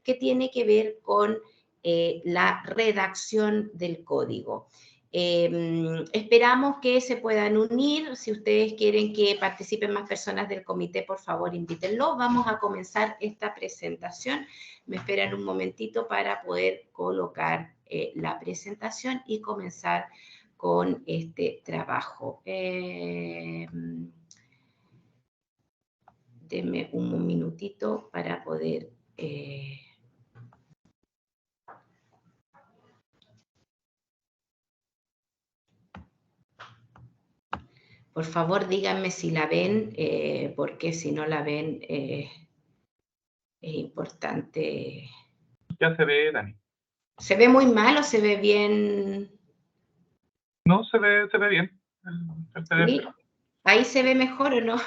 que tiene que ver con la redacción del código. Esperamos que se puedan unir. Si ustedes quieren que participen más personas del comité, por favor, invítenlo. Vamos a comenzar esta presentación. Me esperan un momentito para poder colocar la presentación y comenzar con este trabajo. Denme un minutito para poder... Por favor, díganme si la ven, porque si no la ven es importante. Ya se ve, Dani. ¿Se ve muy mal o se ve bien? No, se ve bien. ¿Sí? ¿Ahí se ve mejor o no?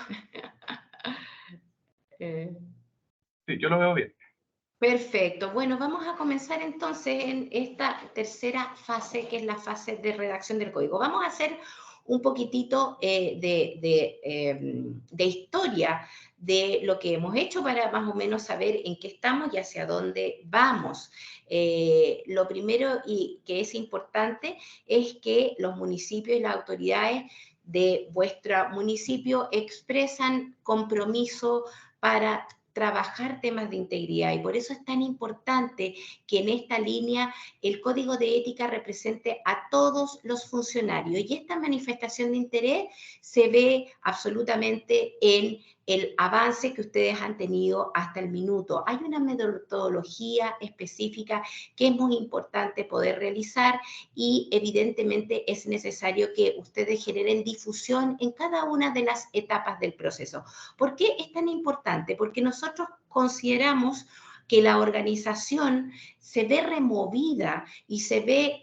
Sí, yo lo veo bien. Perfecto. Bueno, vamos a comenzar entonces en esta tercera fase, que es la fase de redacción del código. Vamos a hacer un poquitito de historia de lo que hemos hecho para más o menos saber en qué estamos y hacia dónde vamos. Lo primero y que es importante es que los municipios y las autoridades de vuestro municipio expresan compromiso para trabajar temas de integridad, y por eso es tan importante que en esta línea el código de ética represente a todos los funcionarios, y esta manifestación de interés se ve absolutamente en el avance que ustedes han tenido hasta el minuto. Hay una metodología específica que es muy importante poder realizar, y evidentemente es necesario que ustedes generen difusión en cada una de las etapas del proceso. ¿Por qué es tan importante? Porque nosotros consideramos que la organización se ve removida y se ve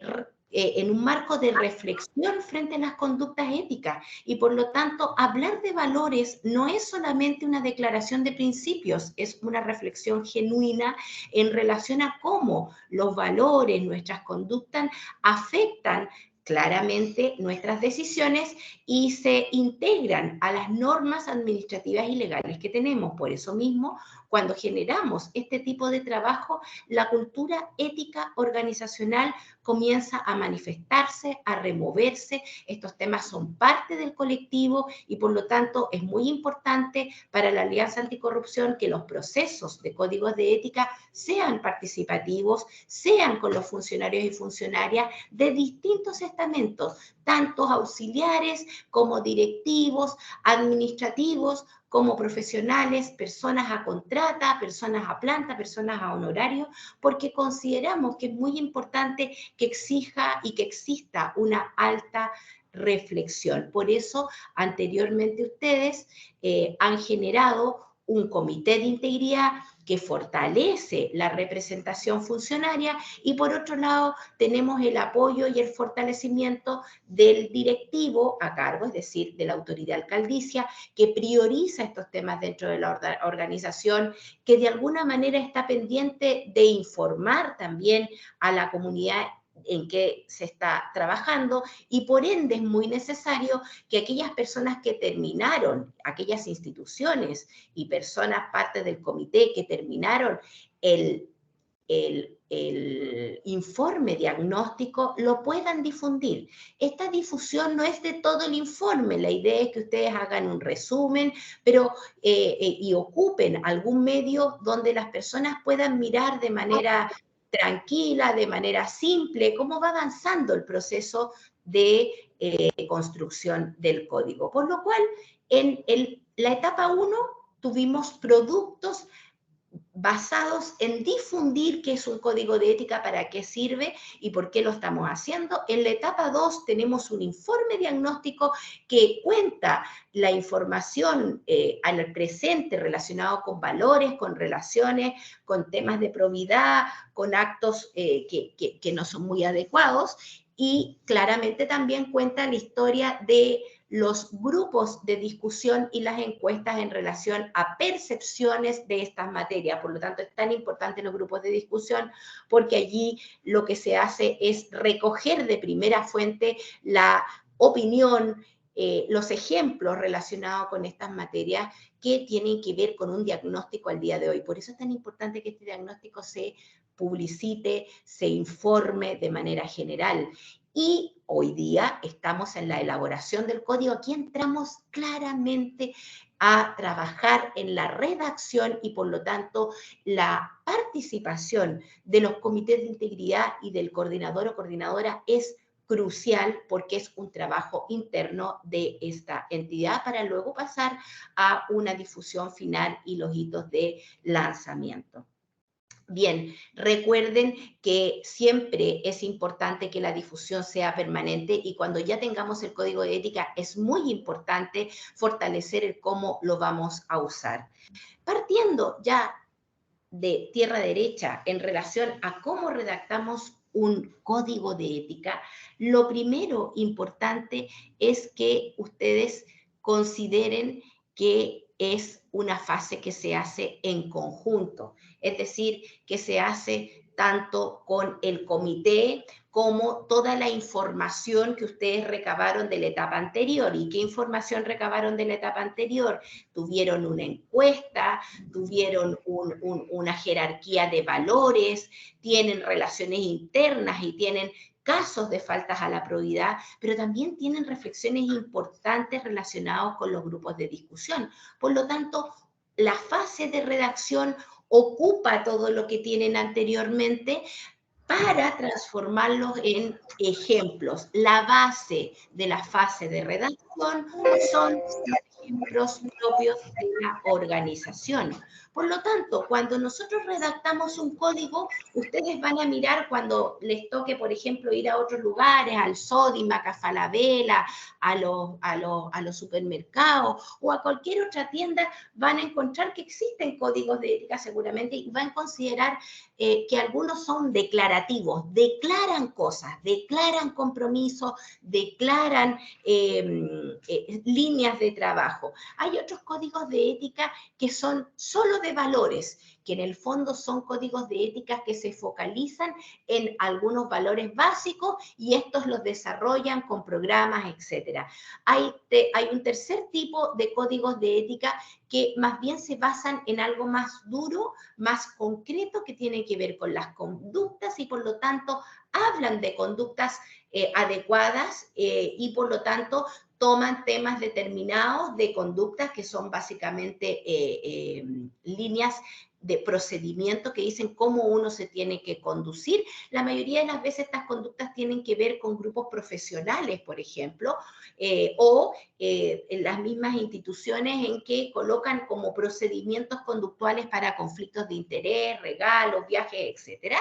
en un marco de reflexión frente a las conductas éticas, y por lo tanto hablar de valores no es solamente una declaración de principios, es una reflexión genuina en relación a cómo los valores, nuestras conductas afectan claramente nuestras decisiones y se integran a las normas administrativas y legales que tenemos. Por eso mismo, cuando generamos este tipo de trabajo, la cultura ética organizacional comienza a manifestarse, a removerse. Estos temas son parte del colectivo y por lo tanto es muy importante para la Alianza Anticorrupción que los procesos de códigos de ética sean participativos, sean con los funcionarios y funcionarias de distintos estamentos, tantos auxiliares como directivos, administrativos, como profesionales, personas a contrata, personas a planta, personas a honorario, porque consideramos que es muy importante que exija y que exista una alta reflexión. Por eso, anteriormente ustedes han generado un comité de integridad que fortalece la representación funcionaria, y por otro lado tenemos el apoyo y el fortalecimiento del directivo a cargo, es decir, de la autoridad alcaldicia, que prioriza estos temas dentro de la organización, que de alguna manera está pendiente de informar también a la comunidad en que se está trabajando, y por ende es muy necesario que aquellas personas que terminaron, aquellas instituciones y personas parte del comité que terminaron el informe diagnóstico lo puedan difundir. Esta difusión no es de todo el informe, la idea es que ustedes hagan un resumen, pero y ocupen algún medio donde las personas puedan mirar de manera tranquila, de manera simple, cómo va avanzando el proceso de construcción del código. Por lo cual, en la etapa 1 tuvimos productos basados en difundir qué es un código de ética, para qué sirve y por qué lo estamos haciendo. En la etapa 2 tenemos un informe diagnóstico que cuenta la información al presente relacionado con valores, con relaciones, con temas de probidad, con actos que no son muy adecuados, y claramente también cuenta la historia de los grupos de discusión y las encuestas en relación a percepciones de estas materias. Por lo tanto, es tan importante los grupos de discusión, porque allí lo que se hace es recoger de primera fuente la opinión los ejemplos relacionados con estas materias que tienen que ver con un diagnóstico al día de hoy. Por eso es tan importante que este diagnóstico se publicite, se informe de manera general. Y hoy día estamos en la elaboración del código. Aquí entramos claramente a trabajar en la redacción y por lo tanto la participación de los comités de integridad y del coordinador o coordinadora es crucial porque es un trabajo interno de esta entidad para luego pasar a una difusión final y los hitos de lanzamiento. Bien, recuerden que siempre es importante que la difusión sea permanente y cuando ya tengamos el código de ética es muy importante fortalecer el cómo lo vamos a usar. Partiendo ya de tierra derecha en relación a cómo redactamos un código de ética, lo primero importante es que ustedes consideren que es una fase que se hace en conjunto, es decir, que se hace tanto con el comité como toda la información que ustedes recabaron de la etapa anterior. ¿Y qué información recabaron de la etapa anterior? Tuvieron una encuesta, tuvieron una jerarquía de valores, tienen relaciones internas y tienen casos de faltas a la probidad, pero también tienen reflexiones importantes relacionadas con los grupos de discusión. Por lo tanto, la fase de redacción ocupa todo lo que tienen anteriormente para transformarlos en ejemplos. La base de la fase de redacción son los ejemplos propios de la organización. Por lo tanto, cuando nosotros redactamos un código, ustedes van a mirar cuando les toque, por ejemplo, ir a otros lugares, al Sodimac, a Falabella, a los supermercados o a cualquier otra tienda, van a encontrar que existen códigos de ética seguramente y van a considerar que algunos son declarativos, declaran cosas, declaran compromisos, declaran líneas de trabajo. Hay otros códigos de ética que son solo de valores, que en el fondo son códigos de ética que se focalizan en algunos valores básicos y estos los desarrollan con programas, etc. Hay un tercer tipo de códigos de ética que más bien se basan en algo más duro, más concreto, que tiene que ver con las conductas y por lo tanto hablan de conductas adecuadas y por lo tanto toman temas determinados de conductas que son básicamente líneas de procedimiento que dicen cómo uno se tiene que conducir. La mayoría de las veces estas conductas tienen que ver con grupos profesionales, por ejemplo, o en las mismas instituciones en que colocan como procedimientos conductuales para conflictos de interés, regalos, viajes, etc.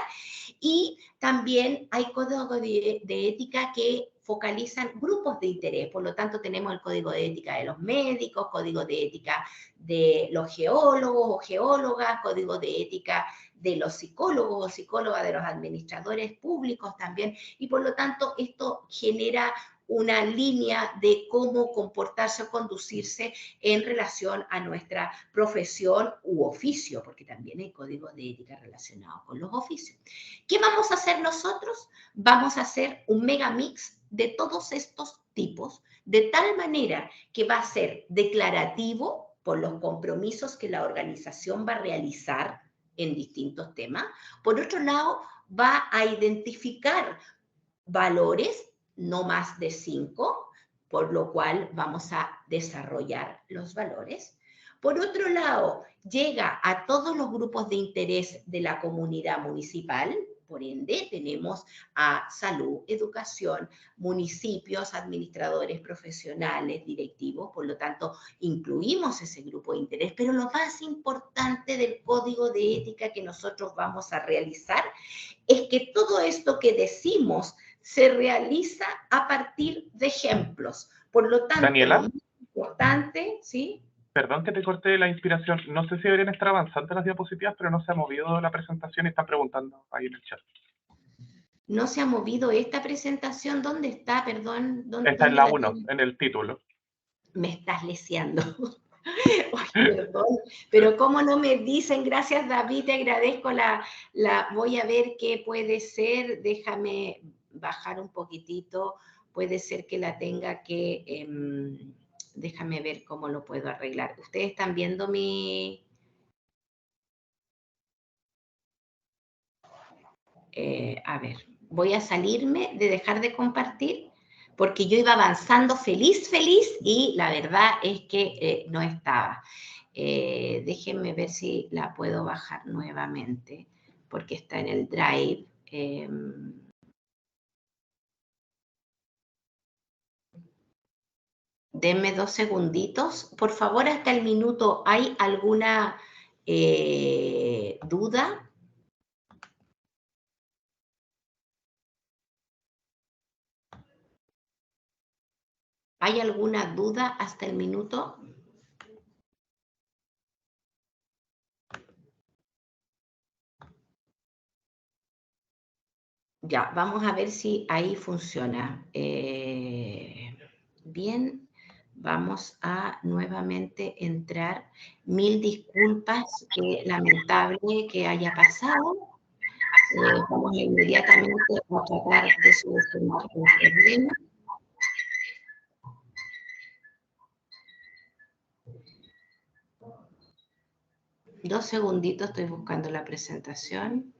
Y también hay códigos de ética que focalizan grupos de interés, por lo tanto tenemos el código de ética de los médicos, código de ética de los geólogos o geólogas, código de ética de los psicólogos o psicólogas, de los administradores públicos también, y por lo tanto esto genera una línea de cómo comportarse o conducirse en relación a nuestra profesión u oficio, porque también hay códigos de ética relacionados con los oficios. ¿Qué vamos a hacer nosotros? Vamos a hacer un mega mix de todos estos tipos, de tal manera que va a ser declarativo por los compromisos que la organización va a realizar en distintos temas. Por otro lado, va a identificar valores, no más de 5, por lo cual vamos a desarrollar los valores. Por otro lado, llega a todos los grupos de interés de la comunidad municipal, por ende tenemos a salud, educación, municipios, administradores profesionales, directivos, por lo tanto incluimos ese grupo de interés, pero lo más importante del código de ética que nosotros vamos a realizar es que todo esto que decimos se realiza a partir de ejemplos. Por lo tanto, Daniela, lo más importante, ¿sí? perdón que te corté la inspiración. No sé si deberían estar avanzando las diapositivas, pero no se ha movido la presentación y están preguntando ahí en el chat. No se ha movido esta presentación. ¿Dónde está? Perdón. Está en ¿Dónde la la 1, tengo? en el título. Me estás leseando. Ay, perdón, pero cómo no me dicen, gracias David, te agradezco voy a ver qué puede ser, déjame bajar un poquitito puede ser que la tenga que... déjame ver cómo lo puedo arreglar. ¿Ustedes están viendo mi...? A ver, voy a salirme de dejar de compartir porque yo iba avanzando feliz, y la verdad es que no estaba. Déjenme ver si la puedo bajar nuevamente porque está en el Drive. Denme 2 segunditos. Por favor, hasta el minuto, ¿hay alguna duda? ¿Hay alguna duda hasta el minuto? Ya, vamos a ver si ahí funciona. Bien, vamos a nuevamente entrar. Mil disculpas, lamentable que haya pasado. Vamos inmediatamente a tratar de solucionar el problema. Dos segunditos, estoy buscando la presentación.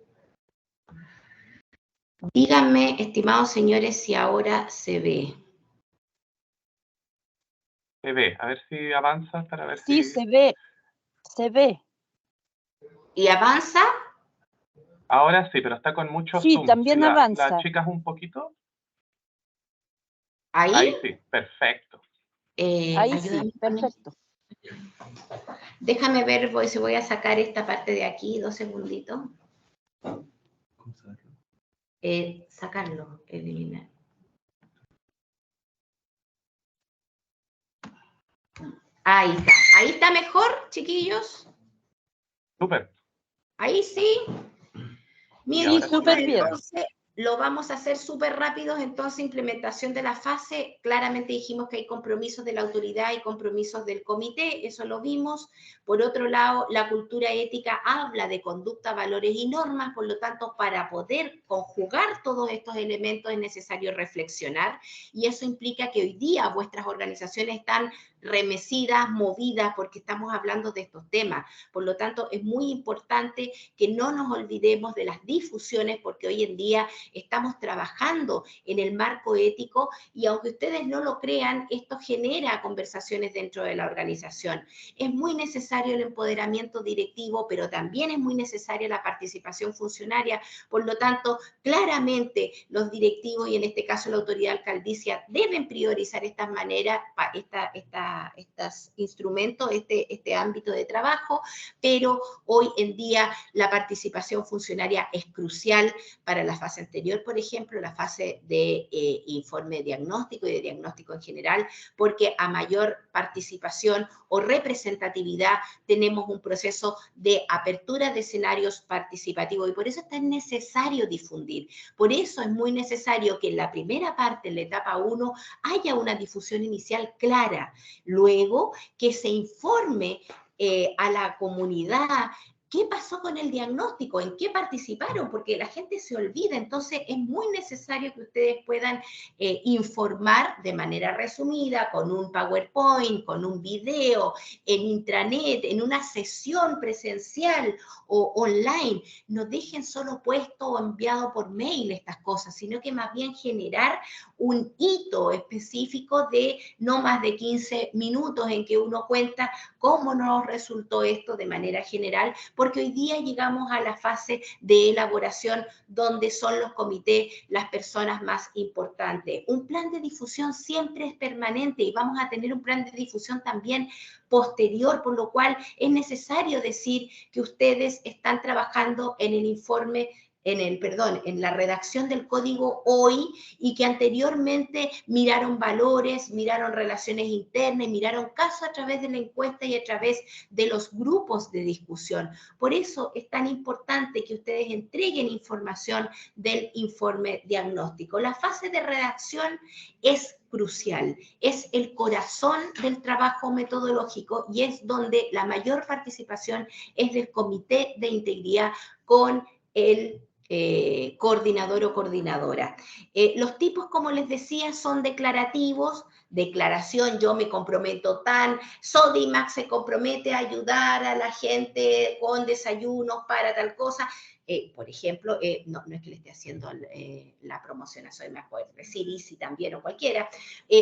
Díganme, estimados señores, si ahora se ve. Se ve, a ver si avanza para ver si... Sí, se ve, se ve. ¿Y avanza? Ahora sí, pero está con mucho sí, zoom. También si avanza. ¿La achicas un poquito? ¿Ahí? Ahí sí, perfecto. Ahí sí, perfecto. Déjame ver si voy a sacar esta parte de aquí, 2 segunditos. ¿Cómo sacarlo? Sacarlo, eliminar. Ahí está. ¿Ahí está mejor, chiquillos? Súper. Ahí sí. Miren, súper bien. Entonces, lo vamos a hacer súper rápido. Entonces, implementación de la fase. Claramente dijimos que hay compromisos de la autoridad y compromisos del comité. Eso lo vimos. Por otro lado, la cultura ética habla de conducta, valores y normas. Por lo tanto, para poder conjugar todos estos elementos es necesario reflexionar. Y eso implica que hoy día vuestras organizaciones están remecidas, movidas, porque estamos hablando de estos temas. Por lo tanto, es muy importante que no nos olvidemos de las difusiones, porque hoy en día estamos trabajando en el marco ético y aunque ustedes no lo crean, esto genera conversaciones dentro de la organización. Es muy necesario el empoderamiento directivo, pero también es muy necesaria la participación funcionaria. Por lo tanto, claramente los directivos y en este caso la autoridad alcaldicia deben priorizar estas maneras, estos instrumentos, este ámbito de trabajo, pero hoy en día la participación funcionaria es crucial para la fase anterior, por ejemplo, la fase de informe diagnóstico y de diagnóstico en general, porque a mayor participación o representatividad tenemos un proceso de apertura de escenarios participativos y por eso es tan necesario difundir. Por eso es muy necesario que en la primera parte, en la etapa 1, haya una difusión inicial clara, luego que se informe a la comunidad qué pasó con el diagnóstico, en qué participaron, porque la gente se olvida. Entonces es muy necesario que ustedes puedan informar de manera resumida, con un PowerPoint, con un video, en intranet, en una sesión presencial o online. No dejen solo puesto o enviado por mail estas cosas, sino que más bien generar un hito específico de no más de 15 minutos en que uno cuenta cómo nos resultó esto de manera general, porque hoy día llegamos a la fase de elaboración donde son los comités las personas más importantes. Un plan de difusión siempre es permanente y vamos a tener un plan de difusión también posterior, por lo cual es necesario decir que ustedes están trabajando en el informe en la redacción del código hoy y que anteriormente miraron valores, miraron relaciones internas, miraron casos a través de la encuesta y a través de los grupos de discusión. Por eso es tan importante que ustedes entreguen información del informe diagnóstico. La fase de redacción es crucial, es el corazón del trabajo metodológico y es donde la mayor participación es del Comité de Integridad con el coordinador o coordinadora. Los tipos, como les decía, son declarativos. Declaración, yo me comprometo tan, Sodimac se compromete a ayudar a la gente con desayunos para tal cosa. Por ejemplo, no es que le esté haciendo la promoción a Sodimac, puede decir Easy también o cualquiera.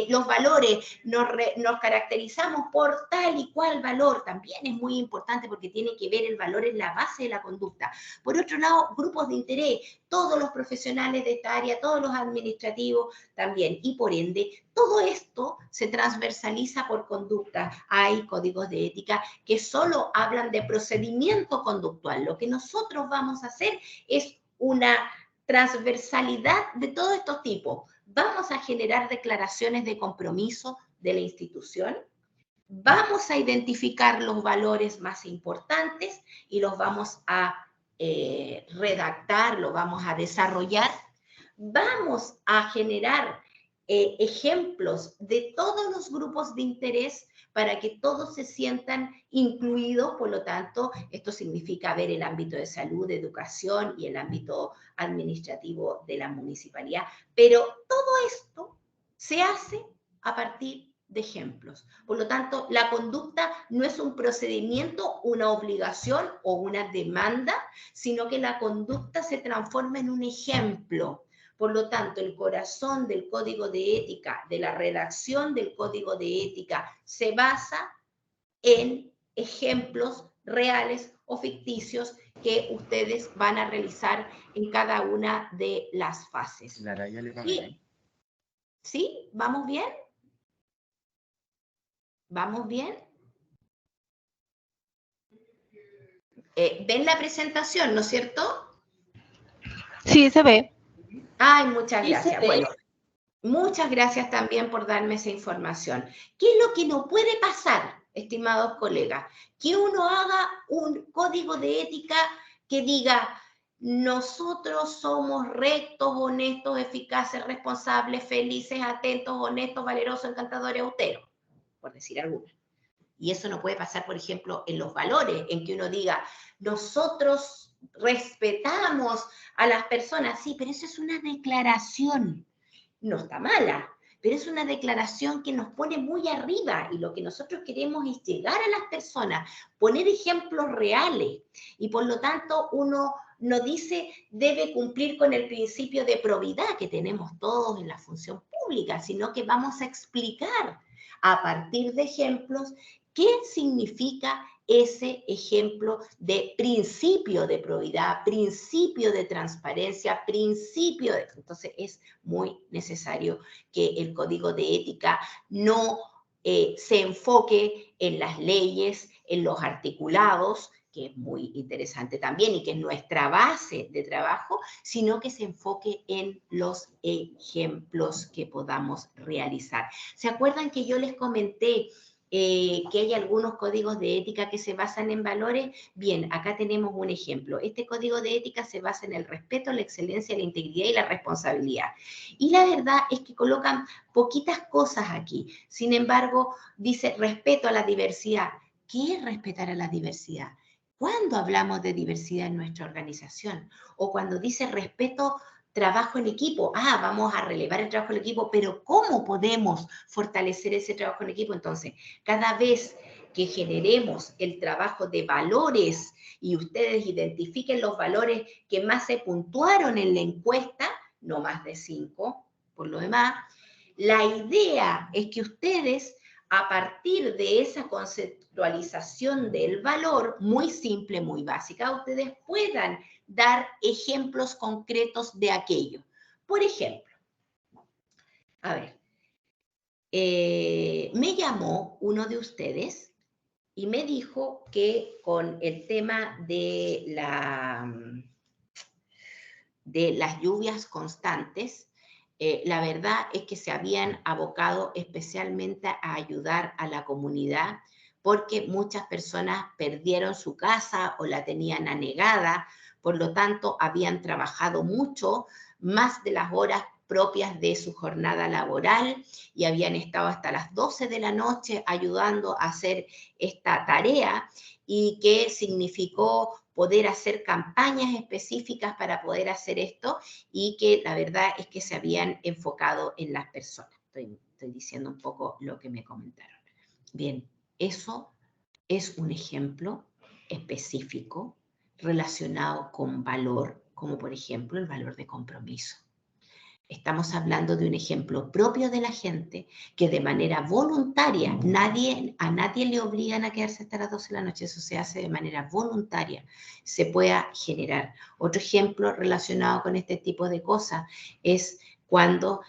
Los valores, nos caracterizamos por tal y cual valor, también es muy importante porque tiene que ver el valor en la base de la conducta. Por otro lado, grupos de interés, todos los profesionales de esta área, todos los administrativos también, y por ende, todo esto se transversaliza por conducta. Hay códigos de ética que solo hablan de procedimiento conductual. Lo que nosotros vamos a hacer es una transversalidad de todos estos tipos. Vamos a generar declaraciones de compromiso de la institución, vamos a identificar los valores más importantes y los vamos a redactar, los vamos a desarrollar, vamos a generar ejemplos de todos los grupos de interés para que todos se sientan incluidos. Por lo tanto, esto significa ver el ámbito de salud, de educación y el ámbito administrativo de la municipalidad. Pero todo esto se hace a partir de ejemplos. Por lo tanto, la conducta no es un procedimiento, una obligación o una demanda, sino que la conducta se transforma en un ejemplo. Por lo tanto, el corazón del código de ética, de la redacción del código de ética, se basa en ejemplos reales o ficticios que ustedes van a realizar en cada una de las fases. Lara, ya le va bien. ¿Sí? ¿Vamos bien? ¿Vamos bien? ¿Ven la presentación, no es cierto? Sí, se ve. Ay, muchas gracias. Bueno, muchas gracias también por darme esa información. ¿Qué es lo que no puede pasar, estimados colegas? Que uno haga un código de ética que diga, nosotros somos rectos, honestos, eficaces, responsables, felices, atentos, honestos, valerosos, encantadores, austeros, por decir algunos. Y eso no puede pasar, por ejemplo, en los valores, en que uno diga, nosotros respetamos a las personas. Sí, pero eso es una declaración. No está mala, pero es una declaración que nos pone muy arriba y lo que nosotros queremos es llegar a las personas, poner ejemplos reales y por lo tanto uno no dice debe cumplir con el principio de probidad que tenemos todos en la función pública, sino que vamos a explicar a partir de ejemplos qué significa ese ejemplo de principio de probidad, principio de transparencia, principio de... Entonces es muy necesario que el código de ética no se enfoque en las leyes, en los articulados, que es muy interesante también y que es nuestra base de trabajo, sino que se enfoque en los ejemplos que podamos realizar. ¿Se acuerdan que yo les comenté que hay algunos códigos de ética que se basan en valores? Bien, acá tenemos un ejemplo. Este código de ética se basa en el respeto, la excelencia, la integridad y la responsabilidad. Y la verdad es que colocan poquitas cosas aquí. Sin embargo, dice respeto a la diversidad. ¿Qué es respetar a la diversidad? ¿Cuándo hablamos de diversidad en nuestra organización? O cuando dice respeto, trabajo en equipo. Vamos a relevar el trabajo en equipo, pero ¿cómo podemos fortalecer ese trabajo en equipo? Entonces, cada vez que generemos el trabajo de valores y ustedes identifiquen los valores que más se puntuaron en la encuesta, no más de 5, por lo demás, la idea es que ustedes, a partir de esa conceptualización del valor, muy simple, muy básica, ustedes puedan dar ejemplos concretos de aquello. Por ejemplo, a ver, me llamó uno de ustedes y me dijo que con el tema de las lluvias constantes, la verdad es que se habían abocado especialmente a ayudar a la comunidad porque muchas personas perdieron su casa o la tenían anegada, por lo tanto habían trabajado mucho, más de las horas propias de su jornada laboral y habían estado hasta las 12 de la noche ayudando a hacer esta tarea y que significó poder hacer campañas específicas para poder hacer esto y que la verdad es que se habían enfocado en las personas. Estoy diciendo un poco lo que me comentaron. Bien, eso es un ejemplo específico relacionado con valor, como por ejemplo el valor de compromiso. Estamos hablando de un ejemplo propio de la gente que de manera voluntaria, a nadie le obligan a quedarse hasta las 12 de la noche, eso se hace de manera voluntaria, se pueda generar. Otro ejemplo relacionado con este tipo de cosas es cuando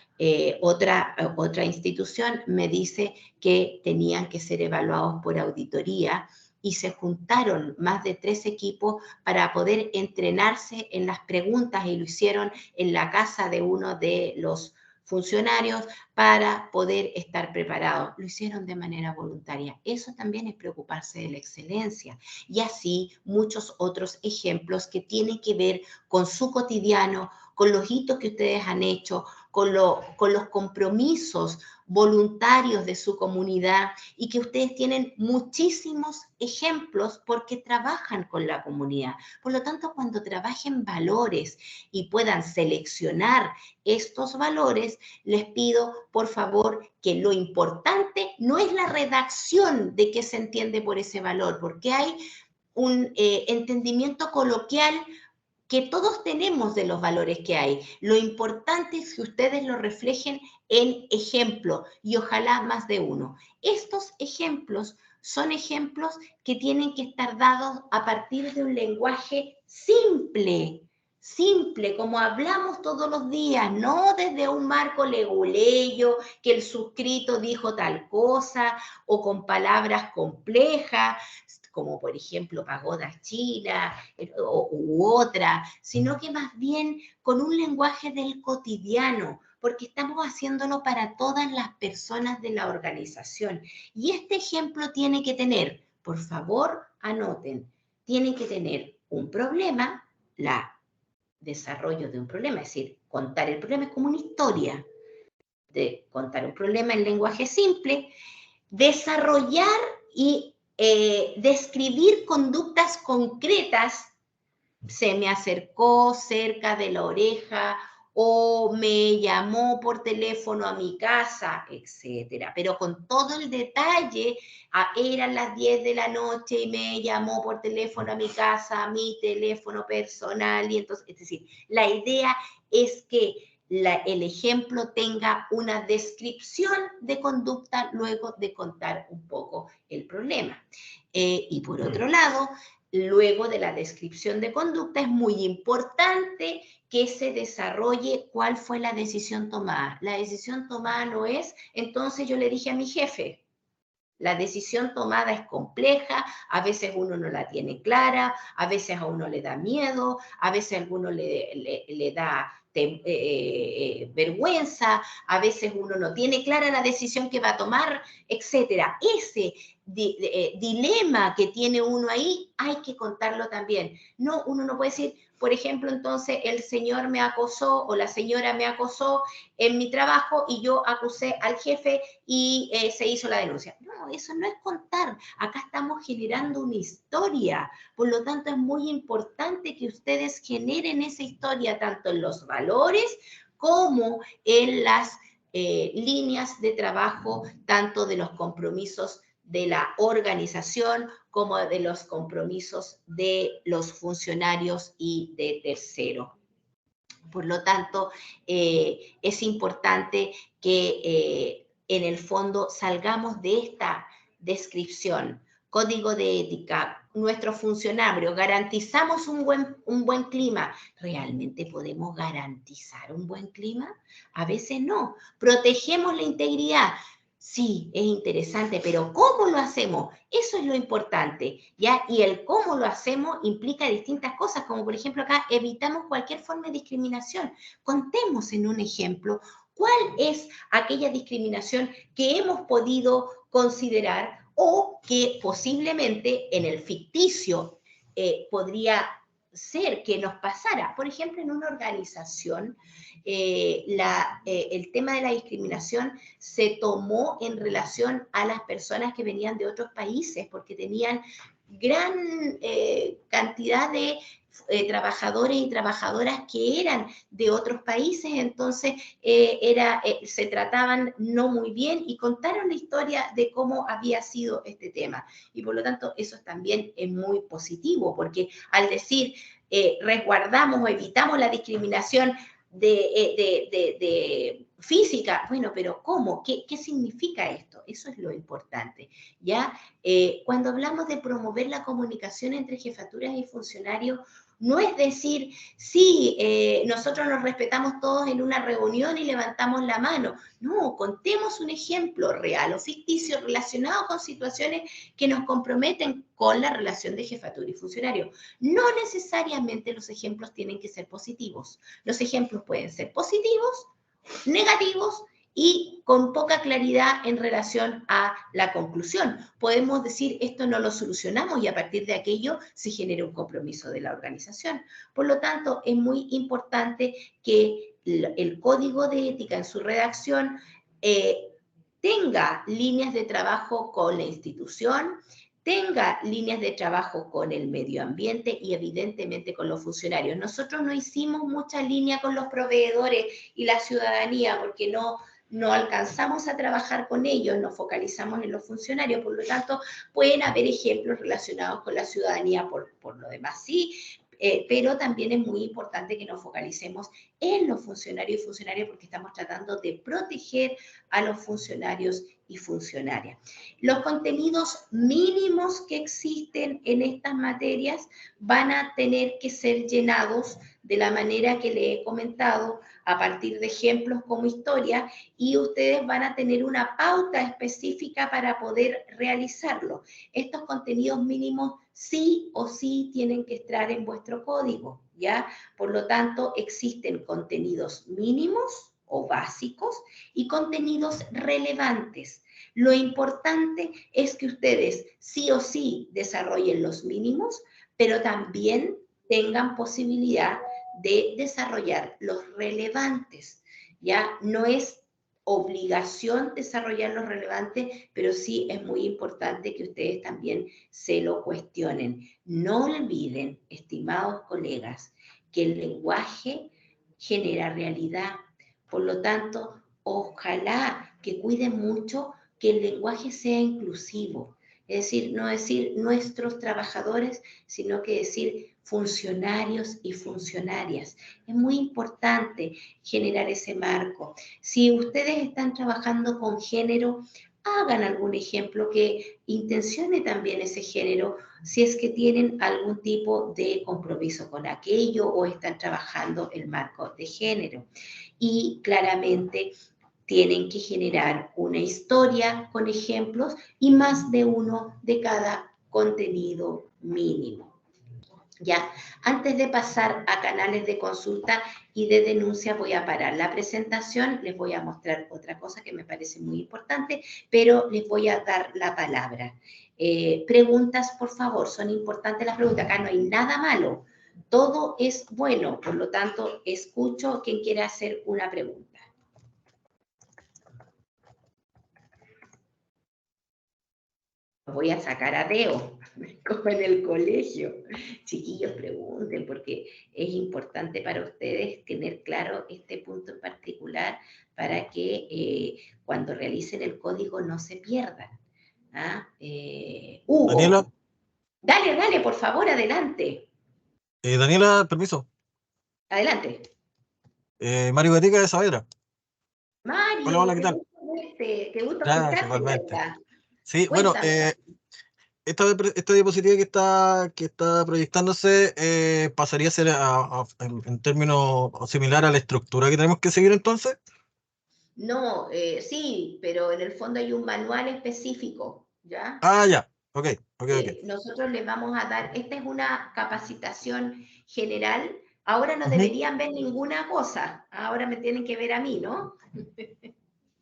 otra institución me dice que tenían que ser evaluados por auditoría y se juntaron más de 3 equipos para poder entrenarse en las preguntas y lo hicieron en la casa de uno de los funcionarios para poder estar preparados. Lo hicieron de manera voluntaria. Eso también es preocuparse de la excelencia. Y así muchos otros ejemplos que tienen que ver con su cotidiano, con los hitos que ustedes han hecho, con los compromisos voluntarios de su comunidad y que ustedes tienen muchísimos ejemplos porque trabajan con la comunidad. Por lo tanto, cuando trabajen valores y puedan seleccionar estos valores, les pido, por favor, que lo importante no es la redacción de qué se entiende por ese valor, porque hay un entendimiento coloquial que todos tenemos de los valores que hay. Lo importante es que ustedes lo reflejen en ejemplo y ojalá más de uno. Estos ejemplos son ejemplos que tienen que estar dados a partir de un lenguaje simple, como hablamos todos los días, no desde un marco leguleyo, que el suscrito dijo tal cosa, o con palabras complejas, como por ejemplo pagodas chinas u otra, sino que más bien con un lenguaje del cotidiano, porque estamos haciéndolo para todas las personas de la organización. Y este ejemplo tiene que tener, por favor, anoten, tiene que tener un problema, desarrollo de un problema, es decir, contar el problema es como una historia, de contar un problema en lenguaje simple, desarrollar y describir conductas concretas, se me acercó cerca de la oreja o me llamó por teléfono a mi casa, etcétera, pero con todo el detalle, eran las 10 de la noche y me llamó por teléfono a mi casa, a mi teléfono personal, y entonces, es decir, la idea es que el ejemplo tenga una descripción de conducta luego de contar un poco el problema. Y por otro lado, luego de la descripción de conducta, es muy importante que se desarrolle cuál fue la decisión tomada. La decisión tomada no es, entonces yo le dije a mi jefe. La decisión tomada es compleja, a veces uno no la tiene clara, a veces a uno le da miedo, a veces a alguno le da vergüenza, a veces uno no tiene clara la decisión que va a tomar, etcétera. Ese dilema que tiene uno ahí hay que contarlo también. No, uno no puede decir, por ejemplo, entonces el señor me acosó o la señora me acosó en mi trabajo y yo acusé al jefe y se hizo la denuncia. No, eso no es contar. Acá estamos generando una historia. Por lo tanto, es muy importante que ustedes generen esa historia tanto en los valores como en las líneas de trabajo, tanto de los compromisos de la organización como de los compromisos de los funcionarios y de terceros. Por lo tanto, es importante que en el fondo salgamos de esta descripción, código de ética, nuestros funcionarios, garantizamos un buen clima. ¿Realmente podemos garantizar un buen clima? A veces no. Protegemos la integridad. Sí, es interesante, pero ¿cómo lo hacemos? Eso es lo importante, ¿ya? Y el cómo lo hacemos implica distintas cosas, como por ejemplo acá, evitamos cualquier forma de discriminación. Contemos en un ejemplo cuál es aquella discriminación que hemos podido considerar o que posiblemente en el ficticio podría ser que nos pasara. Por ejemplo, en una organización, el tema de la discriminación se tomó en relación a las personas que venían de otros países porque tenían gran cantidad de trabajadores y trabajadoras que eran de otros países, entonces se trataban no muy bien y contaron la historia de cómo había sido este tema. Y por lo tanto, eso también es muy positivo, porque al decir resguardamos o evitamos la discriminación de física, bueno, pero ¿cómo? ¿Qué significa esto? Eso es lo importante, ¿ya? Cuando hablamos de promover la comunicación entre jefaturas y funcionarios, no es decir, sí, nosotros nos respetamos todos en una reunión y levantamos la mano. No, contemos un ejemplo real o ficticio relacionado con situaciones que nos comprometen con la relación de jefatura y funcionario. No necesariamente los ejemplos tienen que ser positivos. Los ejemplos pueden ser positivos, negativos y con poca claridad en relación a la conclusión. Podemos decir, esto no lo solucionamos y a partir de aquello se genera un compromiso de la organización. Por lo tanto, es muy importante que el código de ética en su redacción tenga líneas de trabajo con la institución, tenga líneas de trabajo con el medio ambiente y evidentemente con los funcionarios. Nosotros no hicimos mucha línea con los proveedores y la ciudadanía porque no alcanzamos a trabajar con ellos, nos focalizamos en los funcionarios, por lo tanto, pueden haber ejemplos relacionados con la ciudadanía por lo demás, sí, pero también es muy importante que nos focalicemos en los funcionarios y funcionarias porque estamos tratando de proteger a los funcionarios y funcionarias. Los contenidos mínimos que existen en estas materias van a tener que ser llenados de la manera que le he comentado, a partir de ejemplos como historia, y ustedes van a tener una pauta específica para poder realizarlo. Estos contenidos mínimos sí o sí tienen que estar en vuestro código, ¿ya? Por lo tanto, existen contenidos mínimos o básicos y contenidos relevantes. Lo importante es que ustedes sí o sí desarrollen los mínimos, pero también tengan posibilidad de desarrollar los relevantes. Ya no es obligación desarrollar los relevantes, pero sí es muy importante que ustedes también se lo cuestionen. No olviden, estimados colegas, que el lenguaje genera realidad. Por lo tanto, ojalá que cuiden mucho que el lenguaje sea inclusivo. Es decir, no decir nuestros trabajadores, sino que decir funcionarios y funcionarias. Es muy importante generar ese marco. Si ustedes están trabajando con género, hagan algún ejemplo que intencione también ese género, si es que tienen algún tipo de compromiso con aquello o están trabajando el marco de género. Y claramente tienen que generar una historia con ejemplos y más de uno de cada contenido mínimo. Ya, antes de pasar a canales de consulta y de denuncia, voy a parar la presentación, les voy a mostrar otra cosa que me parece muy importante, pero les voy a dar la palabra. Preguntas, por favor, son importantes las preguntas, acá no hay nada malo, todo es bueno, por lo tanto, escucho quien quiera hacer una pregunta. Voy a sacar a Teo, como en el colegio. Chiquillos, pregunten, porque es importante para ustedes tener claro este punto en particular para que cuando realicen el código no se pierdan. ¿Ah? Hugo. Daniela. Dale, por favor, adelante. Daniela, permiso. Adelante. Mario Gatica de Saavedra. Mario, Hola, ¿qué tal? Qué gusto Gracias, escucharte, igualmente. ¿verdad? Sí, bueno, esta diapositiva que está proyectándose pasaría a ser en términos similar a la estructura que tenemos que seguir entonces. No, sí, pero en el fondo hay un manual específico, ¿ya? Ah, ya, ok. Nosotros les vamos a dar, esta es una capacitación general, ahora no Ujú. deberían ver ninguna cosa, ahora me tienen que ver a mí, ¿no?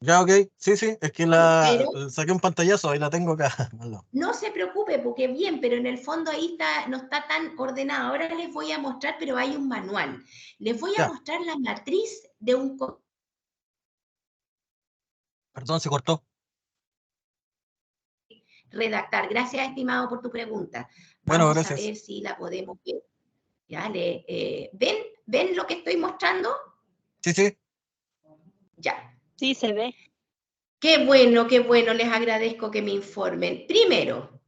Ya, ok, sí, es que Pero saqué un pantallazo, ahí la tengo acá. no se preocupe, porque bien, pero en el fondo ahí está, no está tan ordenado. Ahora les voy a mostrar, pero hay un manual. Les voy a Ya. mostrar la matriz de un... Perdón, se cortó. redactar. Gracias, estimado, por tu pregunta. Bueno, Vamos a gracias. ver si la podemos ver. Ya, ¿ven lo que estoy mostrando? Sí, sí. Ya. Sí, se ve. Qué bueno, les agradezco que me informen. Primero,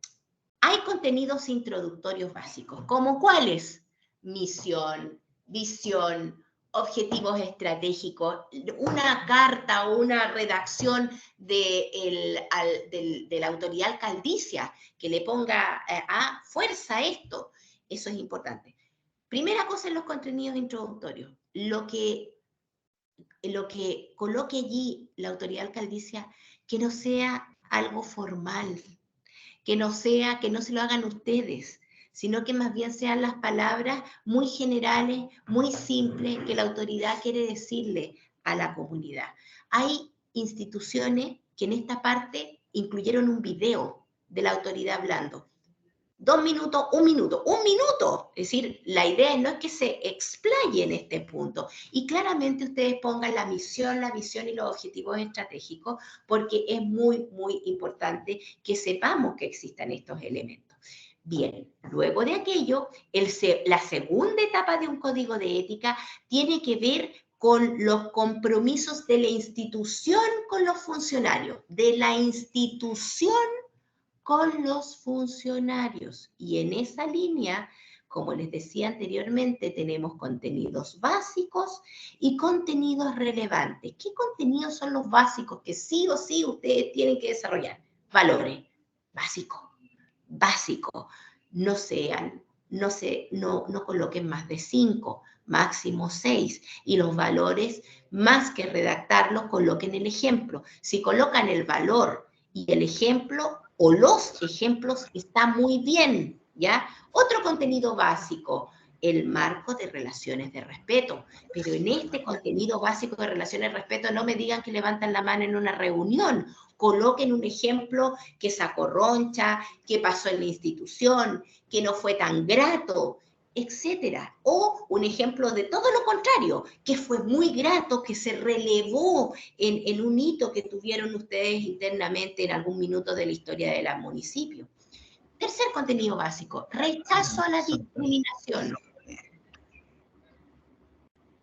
hay contenidos introductorios básicos, ¿como cuáles? Misión, visión, objetivos estratégicos, una carta o una redacción de la autoridad alcaldicia que le ponga a fuerza esto. Eso es importante. Primera cosa en los contenidos introductorios, lo que coloque allí la autoridad alcaldicia, que no sea algo formal, que no se lo hagan ustedes, sino que más bien sean las palabras muy generales, muy simples, que la autoridad quiere decirle a la comunidad. Hay instituciones que en esta parte incluyeron un video de la autoridad hablando. 2 minutos, 1 minuto, 1 minuto. Es decir, la idea no es que se explaye en este punto. Y claramente ustedes pongan la misión, la visión y los objetivos estratégicos, porque es muy, muy importante que sepamos que existan estos elementos. Bien, luego de aquello, la segunda etapa de un código de ética tiene que ver con los compromisos de la institución con los funcionarios, de la institución con los funcionarios. Y en esa línea, como les decía anteriormente, tenemos contenidos básicos y contenidos relevantes. ¿Qué contenidos son los básicos que sí o sí ustedes tienen que desarrollar? Valores, básico. No coloquen más de 5, máximo 6. Y los valores, más que redactarlos, coloquen el ejemplo. Si colocan el valor y el ejemplo, o los ejemplos, está muy bien, ¿ya? Otro contenido básico, el marco de relaciones de respeto. Pero en este contenido básico de relaciones de respeto, no me digan que levantan la mano en una reunión. Coloquen un ejemplo que sacó roncha, que pasó en la institución, que no fue tan grato, etcétera. O un ejemplo de todo lo contrario, que fue muy grato, que se relevó en un hito que tuvieron ustedes internamente en algún minuto de la historia del municipio. Tercer contenido básico, rechazo a la discriminación.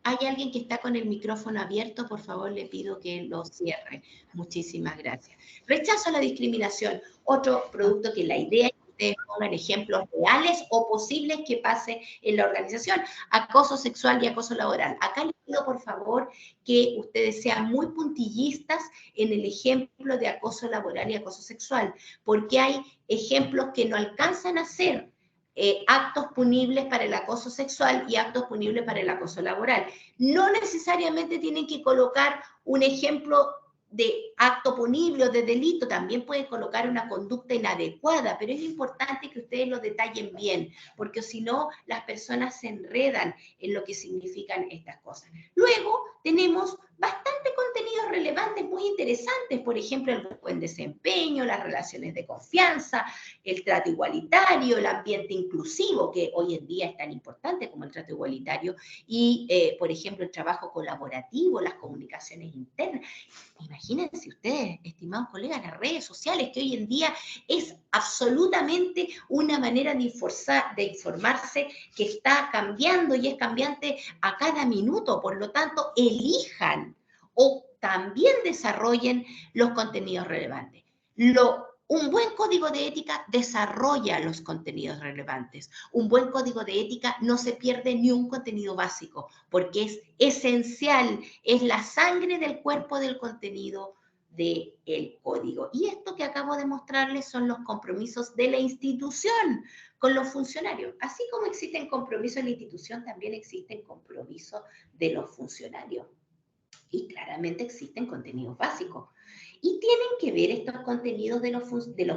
¿Hay alguien que está con el micrófono abierto? Por favor, le pido que lo cierre. Muchísimas gracias. Rechazo a la discriminación. Otro producto que la idea es que ustedes pongan ejemplos reales o posibles que pase en la organización. Acoso sexual y acoso laboral. Acá les pido, por favor, que ustedes sean muy puntillistas en el ejemplo de acoso laboral y acoso sexual, porque hay ejemplos que no alcanzan a ser actos punibles para el acoso sexual y actos punibles para el acoso laboral. No necesariamente tienen que colocar un ejemplo de acto punible o de delito, también pueden colocar una conducta inadecuada, pero es importante que ustedes lo detallen bien, porque si no, las personas se enredan en lo que significan estas cosas. Luego tenemos bastante contenidos relevantes, muy interesantes, por ejemplo, el buen desempeño, las relaciones de confianza, el trato igualitario, el ambiente inclusivo, que hoy en día es tan importante como el trato igualitario, y, por ejemplo, el trabajo colaborativo, las comunicaciones internas. Imagínense ustedes, estimados colegas, las redes sociales, que hoy en día es absolutamente una manera de informarse que está cambiando y es cambiante a cada minuto. Por lo tanto, elijan o también desarrollen los contenidos relevantes. Un buen código de ética desarrolla los contenidos relevantes. Un buen código de ética no se pierde ni un contenido básico, porque es esencial, es la sangre del cuerpo del contenido del código. Y esto que acabo de mostrarles son los compromisos de la institución con los funcionarios. Así como existen compromisos en la institución, también existen compromisos de los funcionarios. Y claramente existen contenidos básicos. Y tienen que ver estos contenidos de los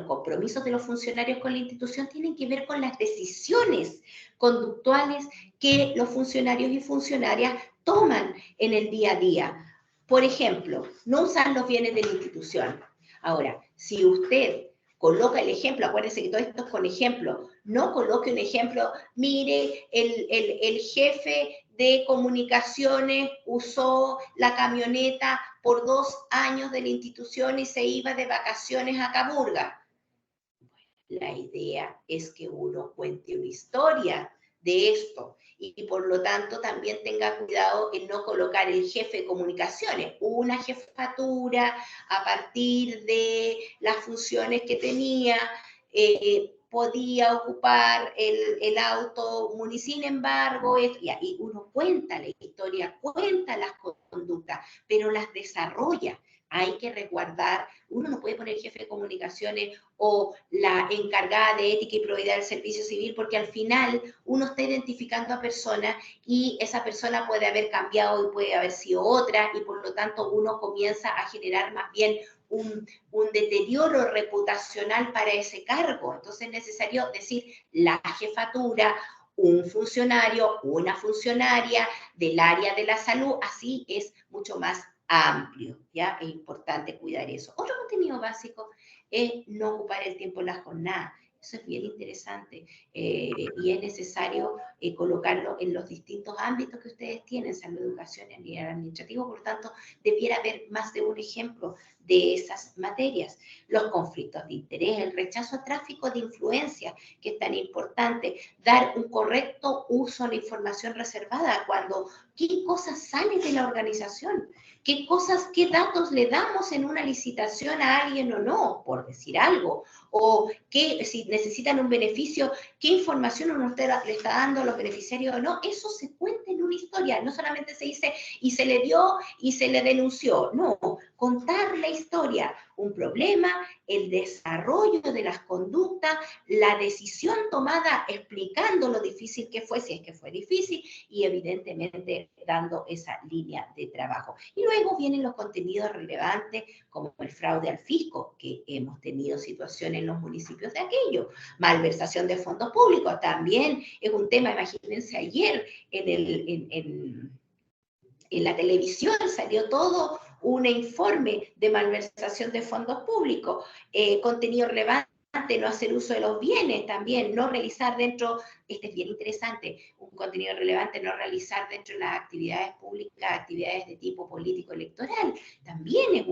compromisos de los funcionarios con la institución, tienen que ver con las decisiones conductuales que los funcionarios y funcionarias toman en el día a día. Por ejemplo, no usar los bienes de la institución. Ahora, si usted coloca el ejemplo, acuérdense que todo esto es con ejemplo, no coloque un ejemplo, mire, el jefe de comunicaciones usó la camioneta por 2 años de la institución y se iba de vacaciones a Caburga. La idea es que uno cuente una historia de esto y por lo tanto también tenga cuidado en no colocar el jefe de comunicaciones, una jefatura a partir de las funciones que tenía, podía ocupar el auto, sin embargo, y uno cuenta la historia, cuenta las conductas, pero las desarrolla. Hay que resguardar, uno no puede poner jefe de comunicaciones o la encargada de ética y probidad del servicio civil, porque al final uno está identificando a personas y esa persona puede haber cambiado y puede haber sido otra, y por lo tanto uno comienza a generar más bien un deterioro reputacional para ese cargo. Entonces es necesario decir la jefatura, un funcionario, una funcionaria del área de la salud, así es mucho más amplio, ¿ya? Es importante cuidar eso. Otro contenido básico es no ocupar el tiempo en la jornada. Eso es bien interesante y es necesario colocarlo en los distintos ámbitos que ustedes tienen, salud, educación y a nivel administrativo. Por lo tanto, debiera haber más de un ejemplo de esas materias. Los conflictos de interés, el rechazo a tráfico de influencia, que es tan importante, dar un correcto uso a la información reservada, cuando qué cosas salen de la organización, qué cosas, qué datos le damos en una licitación a alguien o no, por decir algo, o que si necesitan un beneficio, qué información uno le está dando a los beneficiarios o no, eso se cuenta en una historia, no solamente se dice y se le dio y se le denunció, no, contar la historia, un problema, el desarrollo de las conductas, la decisión tomada explicando lo difícil que fue, si es que fue difícil, y evidentemente dando esa línea de trabajo. Y luego vienen los contenidos relevantes como el fraude al fisco, que hemos tenido situaciones en los municipios de aquello, malversación de fondos públicos, también es un tema, imagínense ayer en la televisión salió todo un informe de malversación de fondos públicos, contenido relevante, no hacer uso de los bienes también, no realizar dentro, este es bien interesante, un contenido relevante, no realizar dentro de las actividades públicas, actividades de tipo político electoral, también es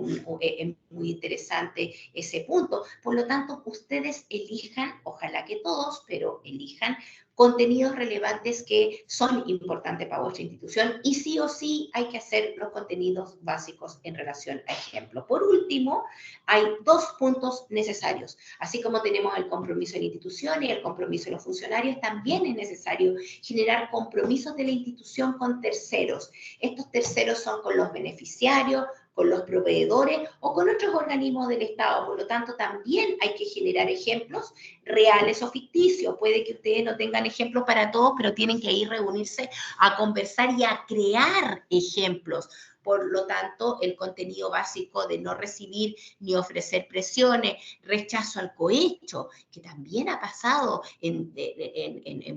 muy interesante ese punto. Por lo tanto, ustedes elijan, ojalá que todos, pero elijan contenidos relevantes que son importantes para vuestra institución y sí o sí hay que hacer los contenidos básicos en relación a ejemplo. Por último, hay dos puntos necesarios. Así como tenemos el compromiso de la institución y el compromiso de los funcionarios, también es necesario generar compromisos de la institución con terceros. Estos terceros son con los beneficiarios, con los proveedores o con otros organismos del Estado. Por lo tanto, también hay que generar ejemplos reales o ficticios. Puede que ustedes no tengan ejemplos para todos, pero tienen que ir reunirse a conversar y a crear ejemplos. Por lo tanto, el contenido básico de no recibir ni ofrecer presiones, rechazo al cohecho, que también ha pasado en